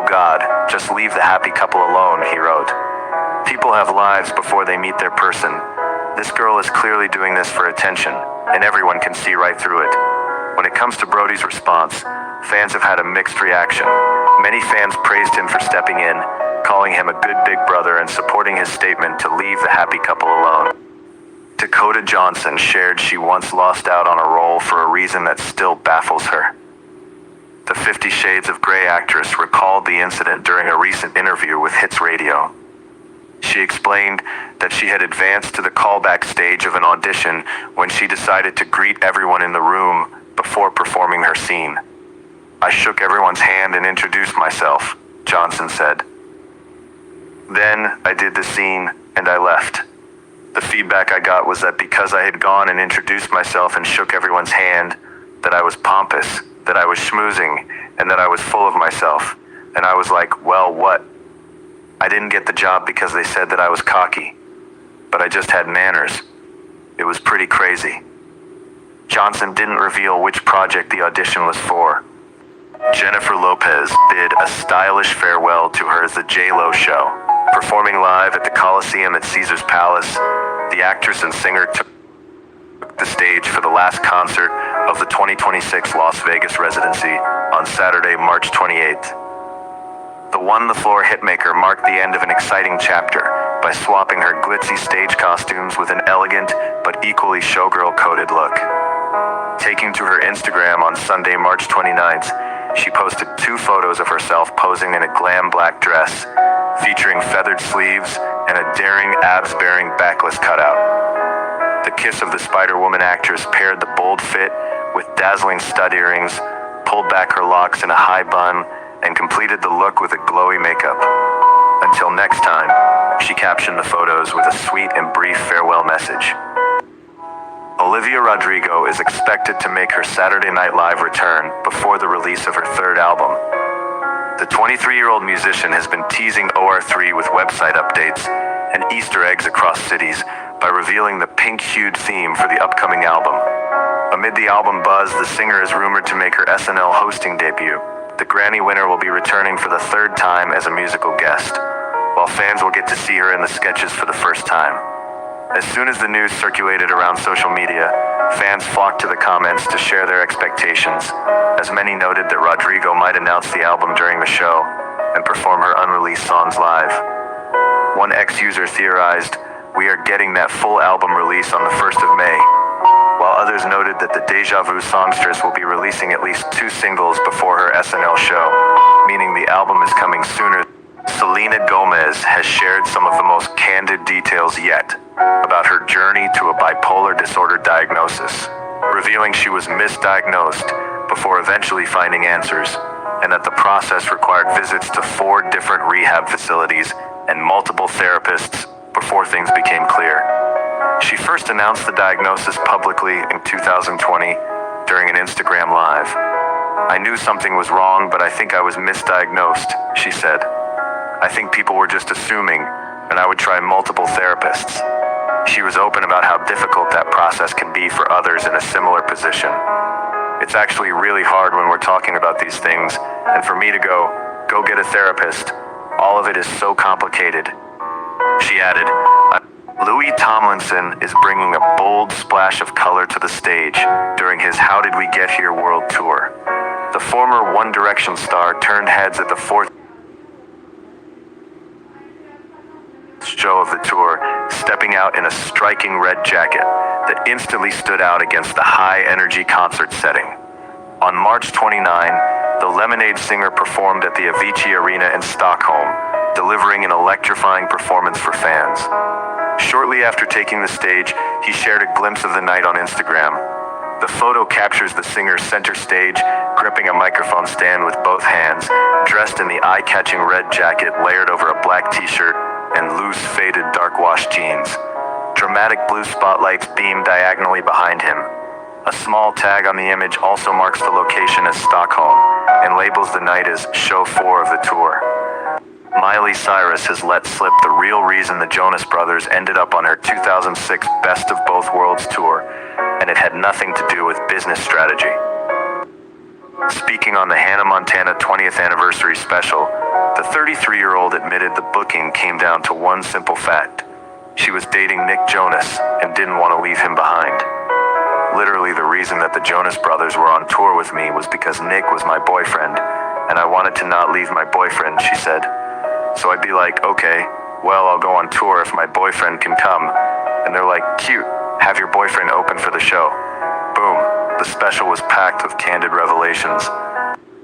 [SPEAKER 1] "Oh God, just leave the happy couple alone," he wrote. "People have lives before they meet their person. This girl is clearly doing this for attention, and everyone can see right through it." When it comes to Brody's response, fans have had a mixed reaction. Many fans praised him for stepping in, calling him a good big brother and supporting his statement to leave the happy couple alone. Dakota Johnson shared she once lost out on a role for a reason that still baffles her. The 50 Shades of Grey actress recalled the incident during a recent interview with Hits Radio. She explained that she had advanced to the callback stage of an audition when she decided to greet everyone in the room before performing her scene. "I shook everyone's hand and introduced myself," Johnson said. "Then I did the scene and I left. The feedback I got was that because I had gone and introduced myself and shook everyone's hand, that I was pompous, that I was schmoozing, and that I was full of myself. And I was like, well, what? I didn't get the job because they said that I was cocky, but I just had manners. It was pretty crazy." Johnson didn't reveal which project the audition was for. Jennifer Lopez bid a stylish farewell to her as the J-Lo show. Performing live at the Coliseum at Caesar's Palace, the actress and singer took the stage for the last concert of the 2026 Las Vegas residency on Saturday, March 28th. The one-the-floor hitmaker marked the end of an exciting chapter by swapping her glitzy stage costumes with an elegant but equally showgirl-coded look. Taking to her Instagram on Sunday, March 29th, she posted 2 photos of herself posing in a glam black dress, featuring feathered sleeves and a daring abs-bearing backless cutout. The kiss of the Spider-Woman actress paired the bold fit with dazzling stud earrings, pulled back her locks in a high bun, and completed the look with a glowy makeup. Until next time, she captioned the photos with a sweet and brief farewell message. Olivia Rodrigo is expected to make her Saturday Night Live return before the release of her 3rd album. The 23-year-old musician has been teasing OR3 with website updates and Easter eggs across cities by revealing the pink-hued theme for the upcoming album. Amid the album buzz, the singer is rumored to make her SNL hosting debut. The Grammy winner will be returning for the 3rd time as a musical guest, while fans will get to see her in the sketches for the first time. As soon as the news circulated around social media, fans flocked to the comments to share their expectations, as many noted that Rodrigo might announce the album during the show and perform her unreleased songs live. One ex-user theorized, "We are getting that full album release on the 1st of May," while others noted that the Deja Vu songstress will be releasing at least 2 singles before her SNL show, meaning the album is coming sooner. Selena Gomez has shared some of the most candid details yet about her journey to a bipolar disorder diagnosis, revealing she was misdiagnosed before eventually finding answers, and that the process required visits to 4 different rehab facilities and multiple therapists before things became clear. She first announced the diagnosis publicly in 2020 during an Instagram Live. "I knew something was wrong, but I think I was misdiagnosed," she said. "I think people were just assuming, and I would try multiple therapists." She was open about how difficult that process can be for others in a similar position. "It's actually really hard when we're talking about these things, and for me to go get a therapist. All of it is so complicated." She added, Louis Tomlinson is bringing a bold splash of color to the stage during his How Did We Get Here World Tour. The former One Direction star turned heads at the 4th show of the tour, stepping out in a striking red jacket that instantly stood out against the high-energy concert setting. On March 29, the Lemonade singer performed at the Avicii Arena in Stockholm, delivering an electrifying performance for fans. Shortly after taking the stage, he shared a glimpse of the night on Instagram. The photo captures the singer center stage, gripping a microphone stand with both hands, dressed in the eye-catching red jacket layered over a black t-shirt and loose, faded, dark-wash jeans. Dramatic blue spotlights beam diagonally behind him. A small tag on the image also marks the location as Stockholm and labels the night as Show 4 of the tour. Miley Cyrus has let slip the real reason the Jonas Brothers ended up on her 2006 Best of Both Worlds tour, and it had nothing to do with business strategy. Speaking Speaking on the Hannah Montana 20th anniversary special, the 33-year-old admitted the booking came down to one simple fact. She was dating Nick Jonas and didn't want to leave him behind. Literally, the reason that the Jonas Brothers were on tour with me was because Nick was my boyfriend, and I wanted to not leave my boyfriend, she said. So I'd be like, okay, well, I'll go on tour if my boyfriend can come. And they're like, cute, have your boyfriend open for the show. Boom, the special was packed with candid revelations.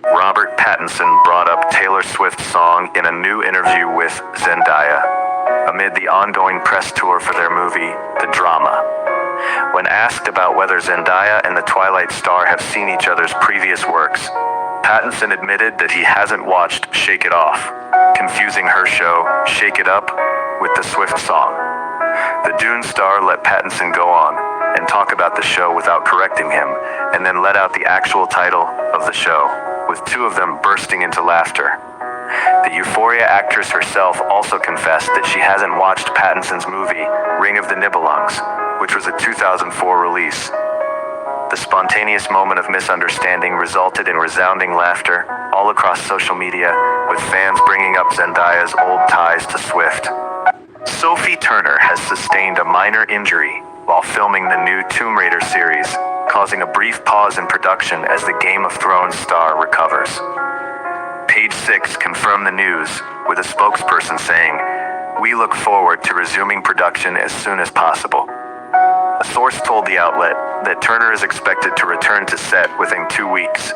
[SPEAKER 1] Robert Pattinson brought up Taylor Swift's song in a new interview with Zendaya, amid the ongoing press tour for their movie, The Drama. When asked about whether Zendaya and the Twilight star have seen each other's previous works, Pattinson admitted that he hasn't watched Shake It Off, confusing her show, Shake It Up, with the Swift song. The Dune star let Pattinson go on and talk about the show without correcting him, and then let out the actual title of the show, with two of them bursting into laughter. The Euphoria actress herself also confessed that she hasn't watched Pattinson's movie, Ring of the Nibelungs, which was a 2004 release. The spontaneous moment of misunderstanding resulted in resounding laughter all across social media, with fans bringing up Zendaya's old ties to Swift. Sophie Turner has sustained a minor injury while filming the new Tomb Raider series, causing a brief pause in production as the Game of Thrones star recovers. Page 6 confirmed the news, with a spokesperson saying, "We look forward to resuming production as soon as possible." A source told the outlet that Turner is expected to return to set within 2 weeks,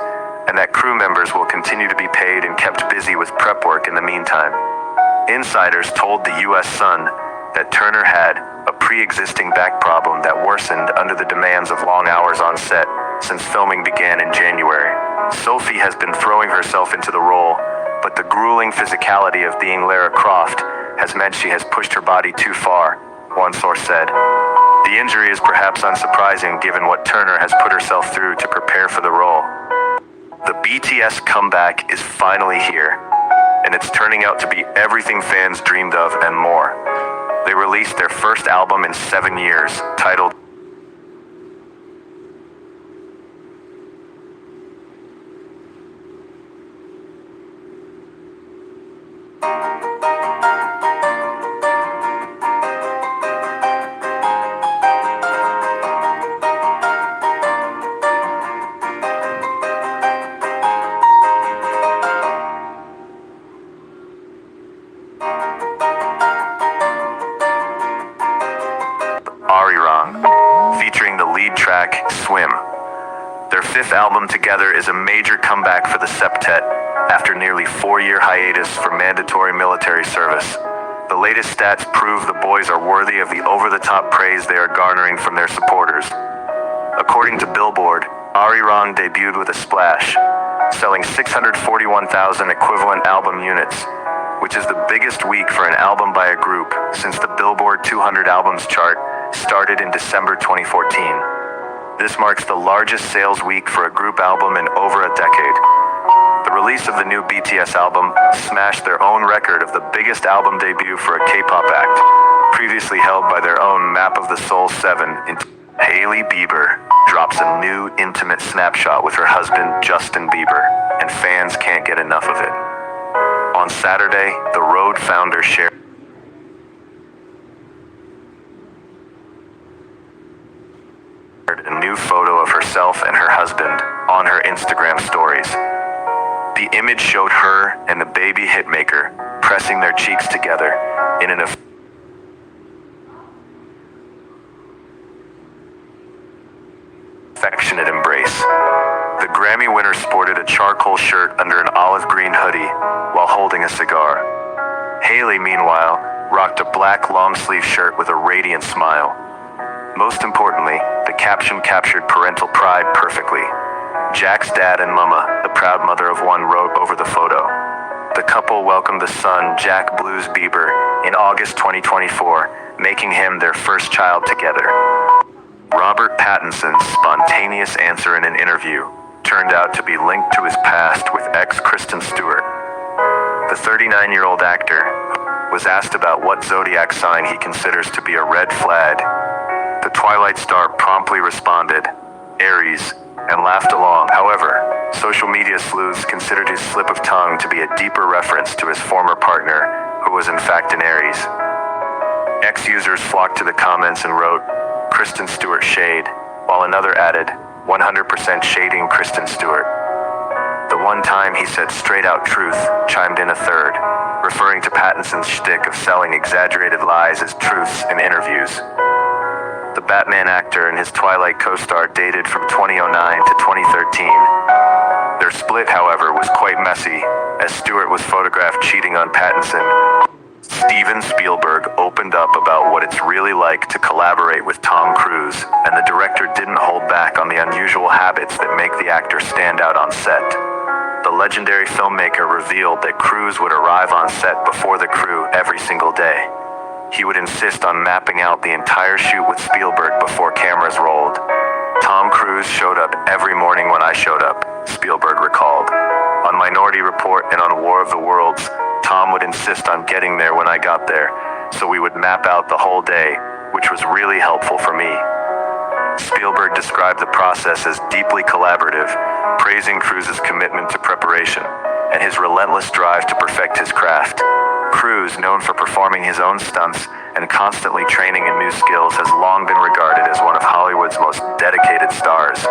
[SPEAKER 1] and that crew members will continue to be paid and kept busy with prep work in the meantime. Insiders told the U.S. Sun that Turner had a pre-existing back problem that worsened under the demands of long hours on set since filming began in January. Sophie has been throwing herself into the role, but the grueling physicality of being Lara Croft has meant she has pushed her body too far, one source said. The injury is perhaps unsurprising given what Turner has put herself through to prepare for the role. The BTS comeback is finally here, and it's turning out to be everything fans dreamed of and more. They released their first album in 7 years, titled featuring the lead track, Swim. Their fifth album together is a major comeback for the septet after nearly 4-year hiatus for mandatory military service. The latest stats prove the boys are worthy of the over-the-top praise they are garnering from their supporters. According to Billboard, Arirang debuted with a splash, selling 641,000 equivalent album units, which is the biggest week for an album by a group since the Billboard 200 albums chart started in December 2014. This marks the largest sales week for a group album in over a decade. The release of the new BTS album smashed their own record of the biggest album debut for a K-pop act, previously held by their own Map of the Soul 7. Hailey Bieber drops a new intimate snapshot with her husband Justin Bieber, and fans can't get enough of it. On Saturday, the Road founder shared a new photo of herself and her husband on her Instagram stories. The image showed her and the baby hitmaker pressing their cheeks together in an affectionate embrace. The Grammy winner sported a charcoal shirt under an olive green hoodie while holding a cigar. Hailey, meanwhile, rocked a black long-sleeve shirt with a radiant smile. Most importantly, the caption captured parental pride perfectly. Jack's dad and Mama, the proud mother of one, wrote over the photo. The couple welcomed the son, Jack Blues Bieber, in August 2024, making him their first child together. Robert Pattinson's spontaneous answer in an interview turned out to be linked to his past with ex Kristen Stewart. The 39-year-old actor was asked about what zodiac sign he considers to be a red flag. The Twilight star promptly responded, Aries, and laughed along. However, social social media sleuths considered his slip of tongue to be a deeper reference to his former partner, who was in fact an Aries. Ex-users flocked to the comments and wrote, "Kristen Stewart shade," while another added, "100% shading Kristen Stewart." "The one time he said straight out truth," chimed in a third, referring to Pattinson's shtick of selling exaggerated lies as truths in interviews. The Batman actor and his Twilight co-star dated from 2009 to 2013. Their split, however, was quite messy, as Stewart was photographed cheating on Pattinson. Steven Spielberg opened up about what it's really like to collaborate with Tom Cruise, and the director didn't hold back on the unusual habits that make the actor stand out on set. The legendary filmmaker revealed that Cruise would arrive on set before the crew every single day. He would insist on mapping out the entire shoot with Spielberg before cameras rolled. "Tom Cruise showed up every morning when I showed up," Spielberg recalled. "On Minority Report and on War of the Worlds, Tom would insist on getting there when I got there, so we would map out the whole day, which was really helpful for me." Spielberg described the process as deeply collaborative, praising Cruise's commitment to preparation and his relentless drive to perfect his craft. Cruise, known for performing his own stunts and constantly training in new skills, has long been regarded as one of Hollywood's most dedicated stars.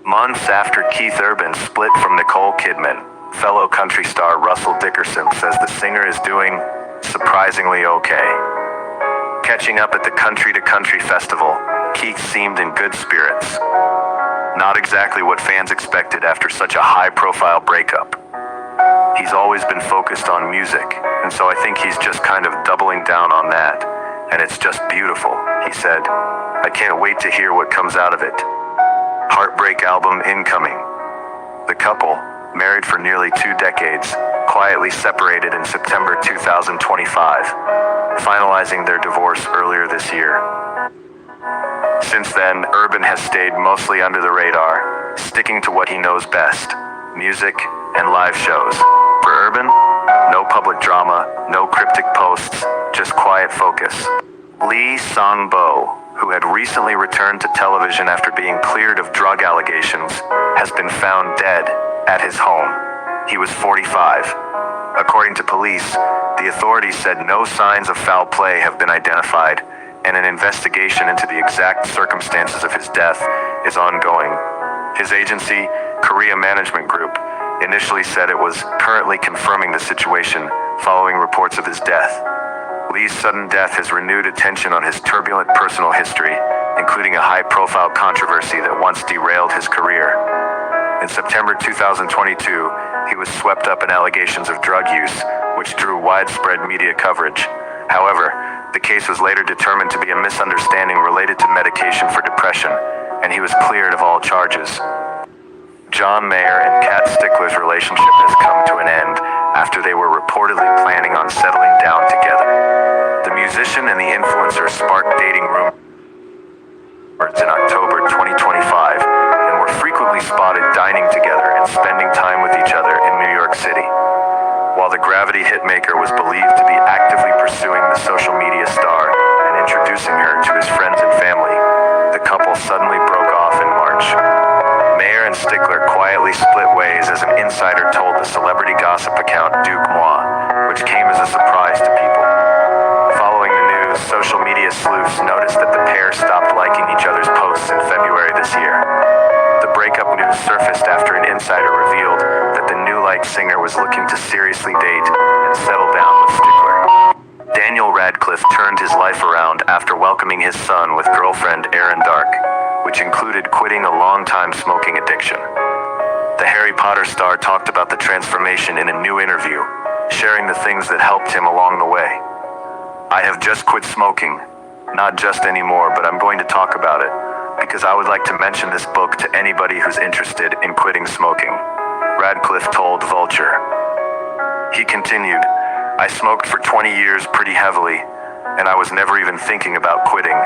[SPEAKER 1] Months after Keith Urban split from Nicole Kidman, fellow country star Russell Dickerson says the singer is doing surprisingly okay. Catching up at the Country to Country Festival, Keith seemed in good spirits. Not exactly what fans expected after such a high-profile breakup. "He's always been focused on music, and so I think he's just kind of doubling down on that. And it's just beautiful," he said. "I can't wait to hear what comes out of it." Heartbreak album incoming. The couple, married for nearly 2 decades, quietly separated in September 2025, finalizing their divorce earlier this year. Since then, Urban has stayed mostly under the radar, sticking to what he knows best: music and live shows. For Urban, no public drama, no cryptic posts, just quiet focus. Lee Sang-bo, who had recently returned to television after being cleared of drug allegations, has been found dead at his home. He was 45. According to police, the authorities said no signs of foul play have been identified, and an investigation into the exact circumstances of his death is ongoing. His agency, Korea Management Group, initially said it was currently confirming the situation following reports of his death. Lee's sudden death has renewed attention on his turbulent personal history, including a high-profile controversy that once derailed his career. In September 2022, he was swept up in allegations of drug use, which drew widespread media coverage. However, the case was later determined to be a misunderstanding related to medication for depression, and he was cleared of all charges. John Mayer and Kat Stickler's relationship has come to an end after they were reportedly planning on settling down together. The musician and the influencer sparked dating rumors in October 2025 and were frequently spotted dining together and spending time with each other in New York City. While the Gravity hitmaker was believed to be actively pursuing the social media star and introducing her to his friends and family, the couple suddenly broke off in March. Mayer and Stickler quietly split ways, as an insider told the celebrity gossip account Duke Moi, which came as a surprise to people. Following the news, social media sleuths noticed that the pair stopped liking each other's posts in February this year. The breakup news surfaced after an insider revealed that the New Light singer was looking to seriously date and settle down with Stickler. Daniel Radcliffe turned his life around after welcoming his son with girlfriend Erin Dark, which included quitting a long-time smoking addiction. The Harry Potter star talked about the transformation in a new interview, sharing the things that helped him along the way. "I have just quit smoking. Not just anymore, but I'm going to talk about it, because I would like to mention this book to anybody who's interested in quitting smoking," Radcliffe told Vulture. He continued, "I smoked for 20 years pretty heavily, and I was never even thinking about quitting.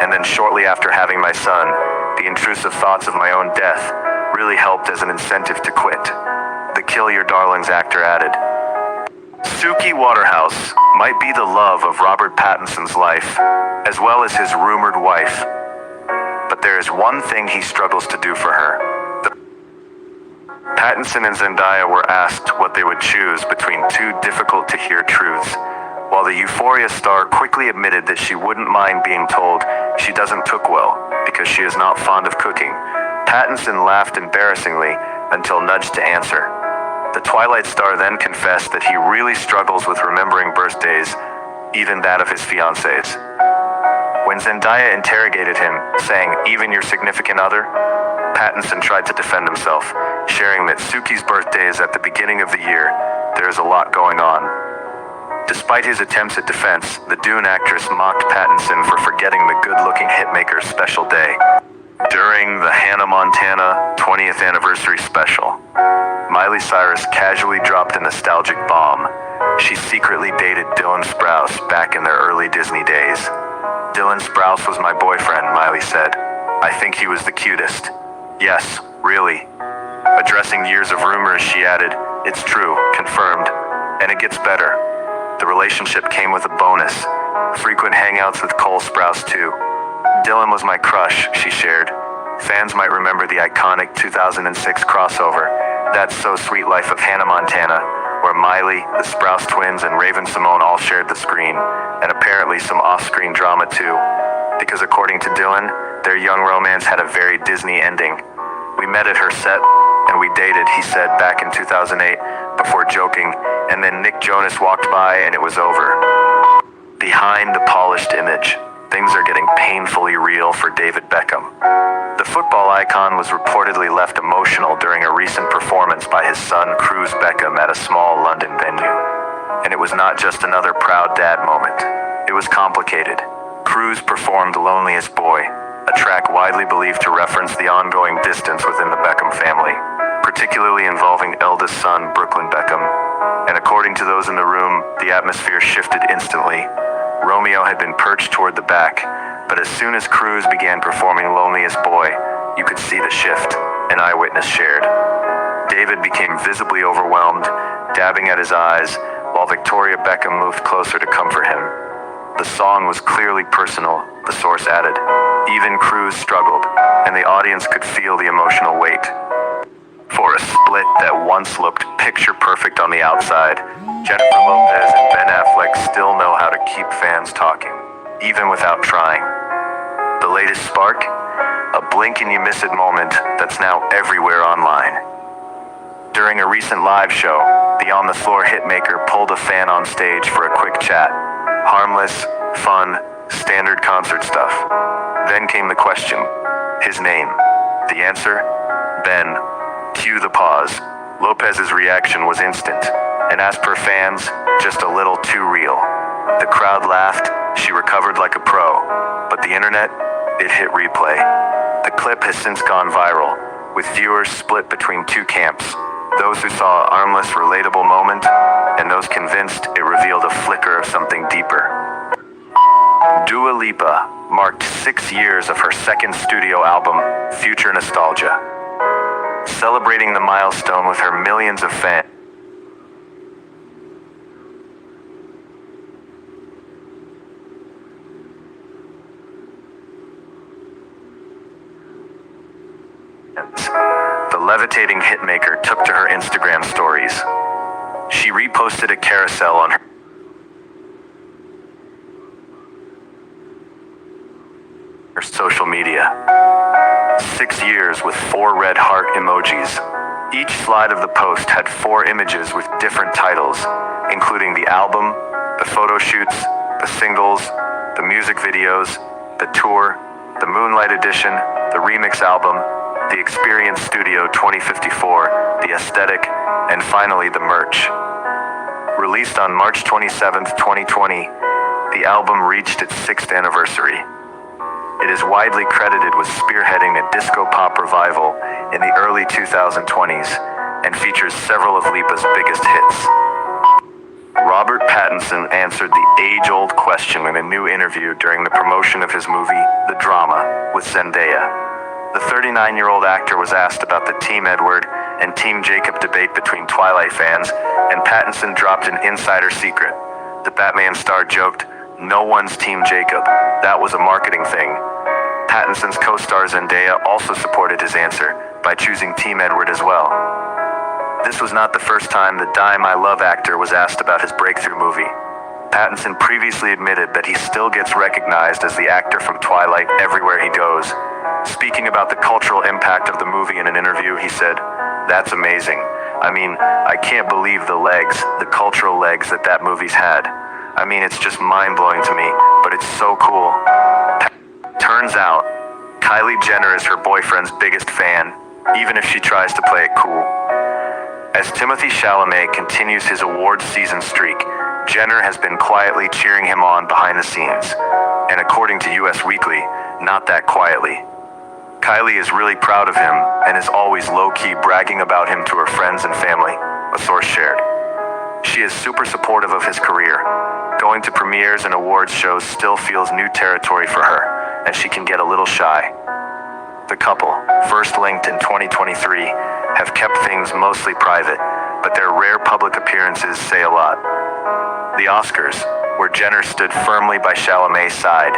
[SPEAKER 1] And then shortly after having my son, the intrusive thoughts of my own death really helped as an incentive to quit," the Kill Your Darlings actor added. Suki Waterhouse might be the love of Robert Pattinson's life, as well as his rumored wife. But there is one thing he struggles to do for her. The Pattinson and Zendaya were asked what they would choose between two difficult-to-hear truths, while the Euphoria star quickly admitted that she wouldn't mind being told she doesn't cook well because she is not fond of cooking. Pattinson laughed embarrassingly until nudged to answer. The Twilight star then confessed that he really struggles with remembering birthdays, even that of his fiancées. When Zendaya interrogated him, saying, "Even your significant other?" Pattinson tried to defend himself, sharing that Suki's birthday is at the beginning of the year. There is a lot going on. Despite his attempts at defense, the Dune actress mocked Pattinson for forgetting the good-looking hitmaker's special day. During the Hannah Montana 20th anniversary special, Miley Cyrus casually dropped a nostalgic bomb. She secretly dated Dylan Sprouse back in their early Disney days. "Dylan Sprouse was my boyfriend," Miley said. "I think he was the cutest." "Yes, really." Addressing years of rumors, she added, "It's true, confirmed. And it gets better. The relationship came with a bonus. Frequent hangouts with Cole Sprouse too. Dylan was my crush," she shared. Fans might remember the iconic 2006 crossover, That's So Sweet Life of Hannah Montana, where Miley, the Sprouse twins, and Raven-Symoné all shared the screen, and apparently some off-screen drama too, because according to Dylan, their young romance had a very Disney ending. "We met at her set, and we dated," he said back in 2008, before joking, "and then Nick Jonas walked by and it was over." Behind the polished image, things are getting painfully real for David Beckham. The football icon was reportedly left emotional during a recent performance by his son Cruz Beckham at a small London venue. And it was not just another proud dad moment. It was complicated. Cruz performed Loneliest Boy, a track widely believed to reference the ongoing distance within the Beckham family, particularly involving eldest son Brooklyn Beckham. And according to those in the room, the atmosphere shifted instantly. Romeo had been perched toward the back, but as soon as Cruz began performing Loneliest Boy, you could see the shift, an eyewitness shared. David became visibly overwhelmed, dabbing at his eyes, while Victoria Beckham moved closer to comfort him. The song was clearly personal, the source added. Even Cruz struggled, and the audience could feel the emotional weight. For a split that once looked picture perfect on the outside, Jennifer Lopez and Ben Affleck still know how to keep fans talking, even without trying. The latest spark? A blink and you miss it moment that's now everywhere online. During a recent live show, the on-the-floor hitmaker pulled a fan on stage for a quick chat. Harmless, fun, standard concert stuff. Then came the question. His name. The answer? Ben. Cue the pause. Lopez's reaction was instant, and as per fans, just a little too real. The crowd laughed, she recovered like a pro, but the internet, it hit replay. The clip has since gone viral, with viewers split between two camps. Those who saw a harmless, relatable moment, and those convinced it revealed a flicker of something deeper. Dua Lipa marked 6 years of her second studio album, Future Nostalgia, celebrating the milestone with her millions of fans. The levitating hitmaker took to her Instagram stories. She reposted a carousel on her social media. 6 years with 4 red heart emojis. Each slide of the post had 4 images with different titles, including the album, the photo shoots, the singles, the music videos, the tour, the Moonlight Edition, the remix album, the Experience Studio 2054, the aesthetic, and finally the merch. Released on March 27, 2020, the album reached its 6th anniversary. It is widely credited with spearheading a disco pop revival in the early 2020s and features several of Lipa's biggest hits. Robert Pattinson answered the age-old question in a new interview during the promotion of his movie, The Drama, with Zendaya. The 39-year-old actor was asked about the Team Edward and Team Jacob debate between Twilight fans, and Pattinson dropped an insider secret. The Batman star joked, "No one's Team Jacob. That was a marketing thing." Pattinson's co-star Zendaya also supported his answer by choosing Team Edward as well. This was not the first time the Dime I Love actor was asked about his breakthrough movie. Pattinson previously admitted that he still gets recognized as the actor from Twilight everywhere he goes. Speaking about the cultural impact of the movie in an interview, he said, "That's amazing. I mean, I can't believe the cultural legs that movie's had. I mean, it's just mind-blowing to me, but it's so cool." Turns out, Kylie Jenner is her boyfriend's biggest fan, even if she tries to play it cool. As Timothée Chalamet continues his awards season streak, Jenner has been quietly cheering him on behind the scenes. And according to US Weekly, not that quietly. Kylie is really proud of him and is always low-key bragging about him to her friends and family, a source shared. She is super supportive of his career. Going to premieres and awards shows still feels new territory for her, and she can get a little shy. The couple, first linked in 2023, have kept things mostly private, but their rare public appearances say a lot. The Oscars, where Jenner stood firmly by Chalamet's side.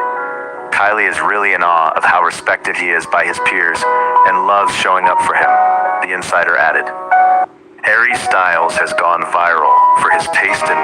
[SPEAKER 1] Kylie is really in awe of how respected he is by his peers and loves showing up for him, the insider added. Harry Styles has gone viral for his taste in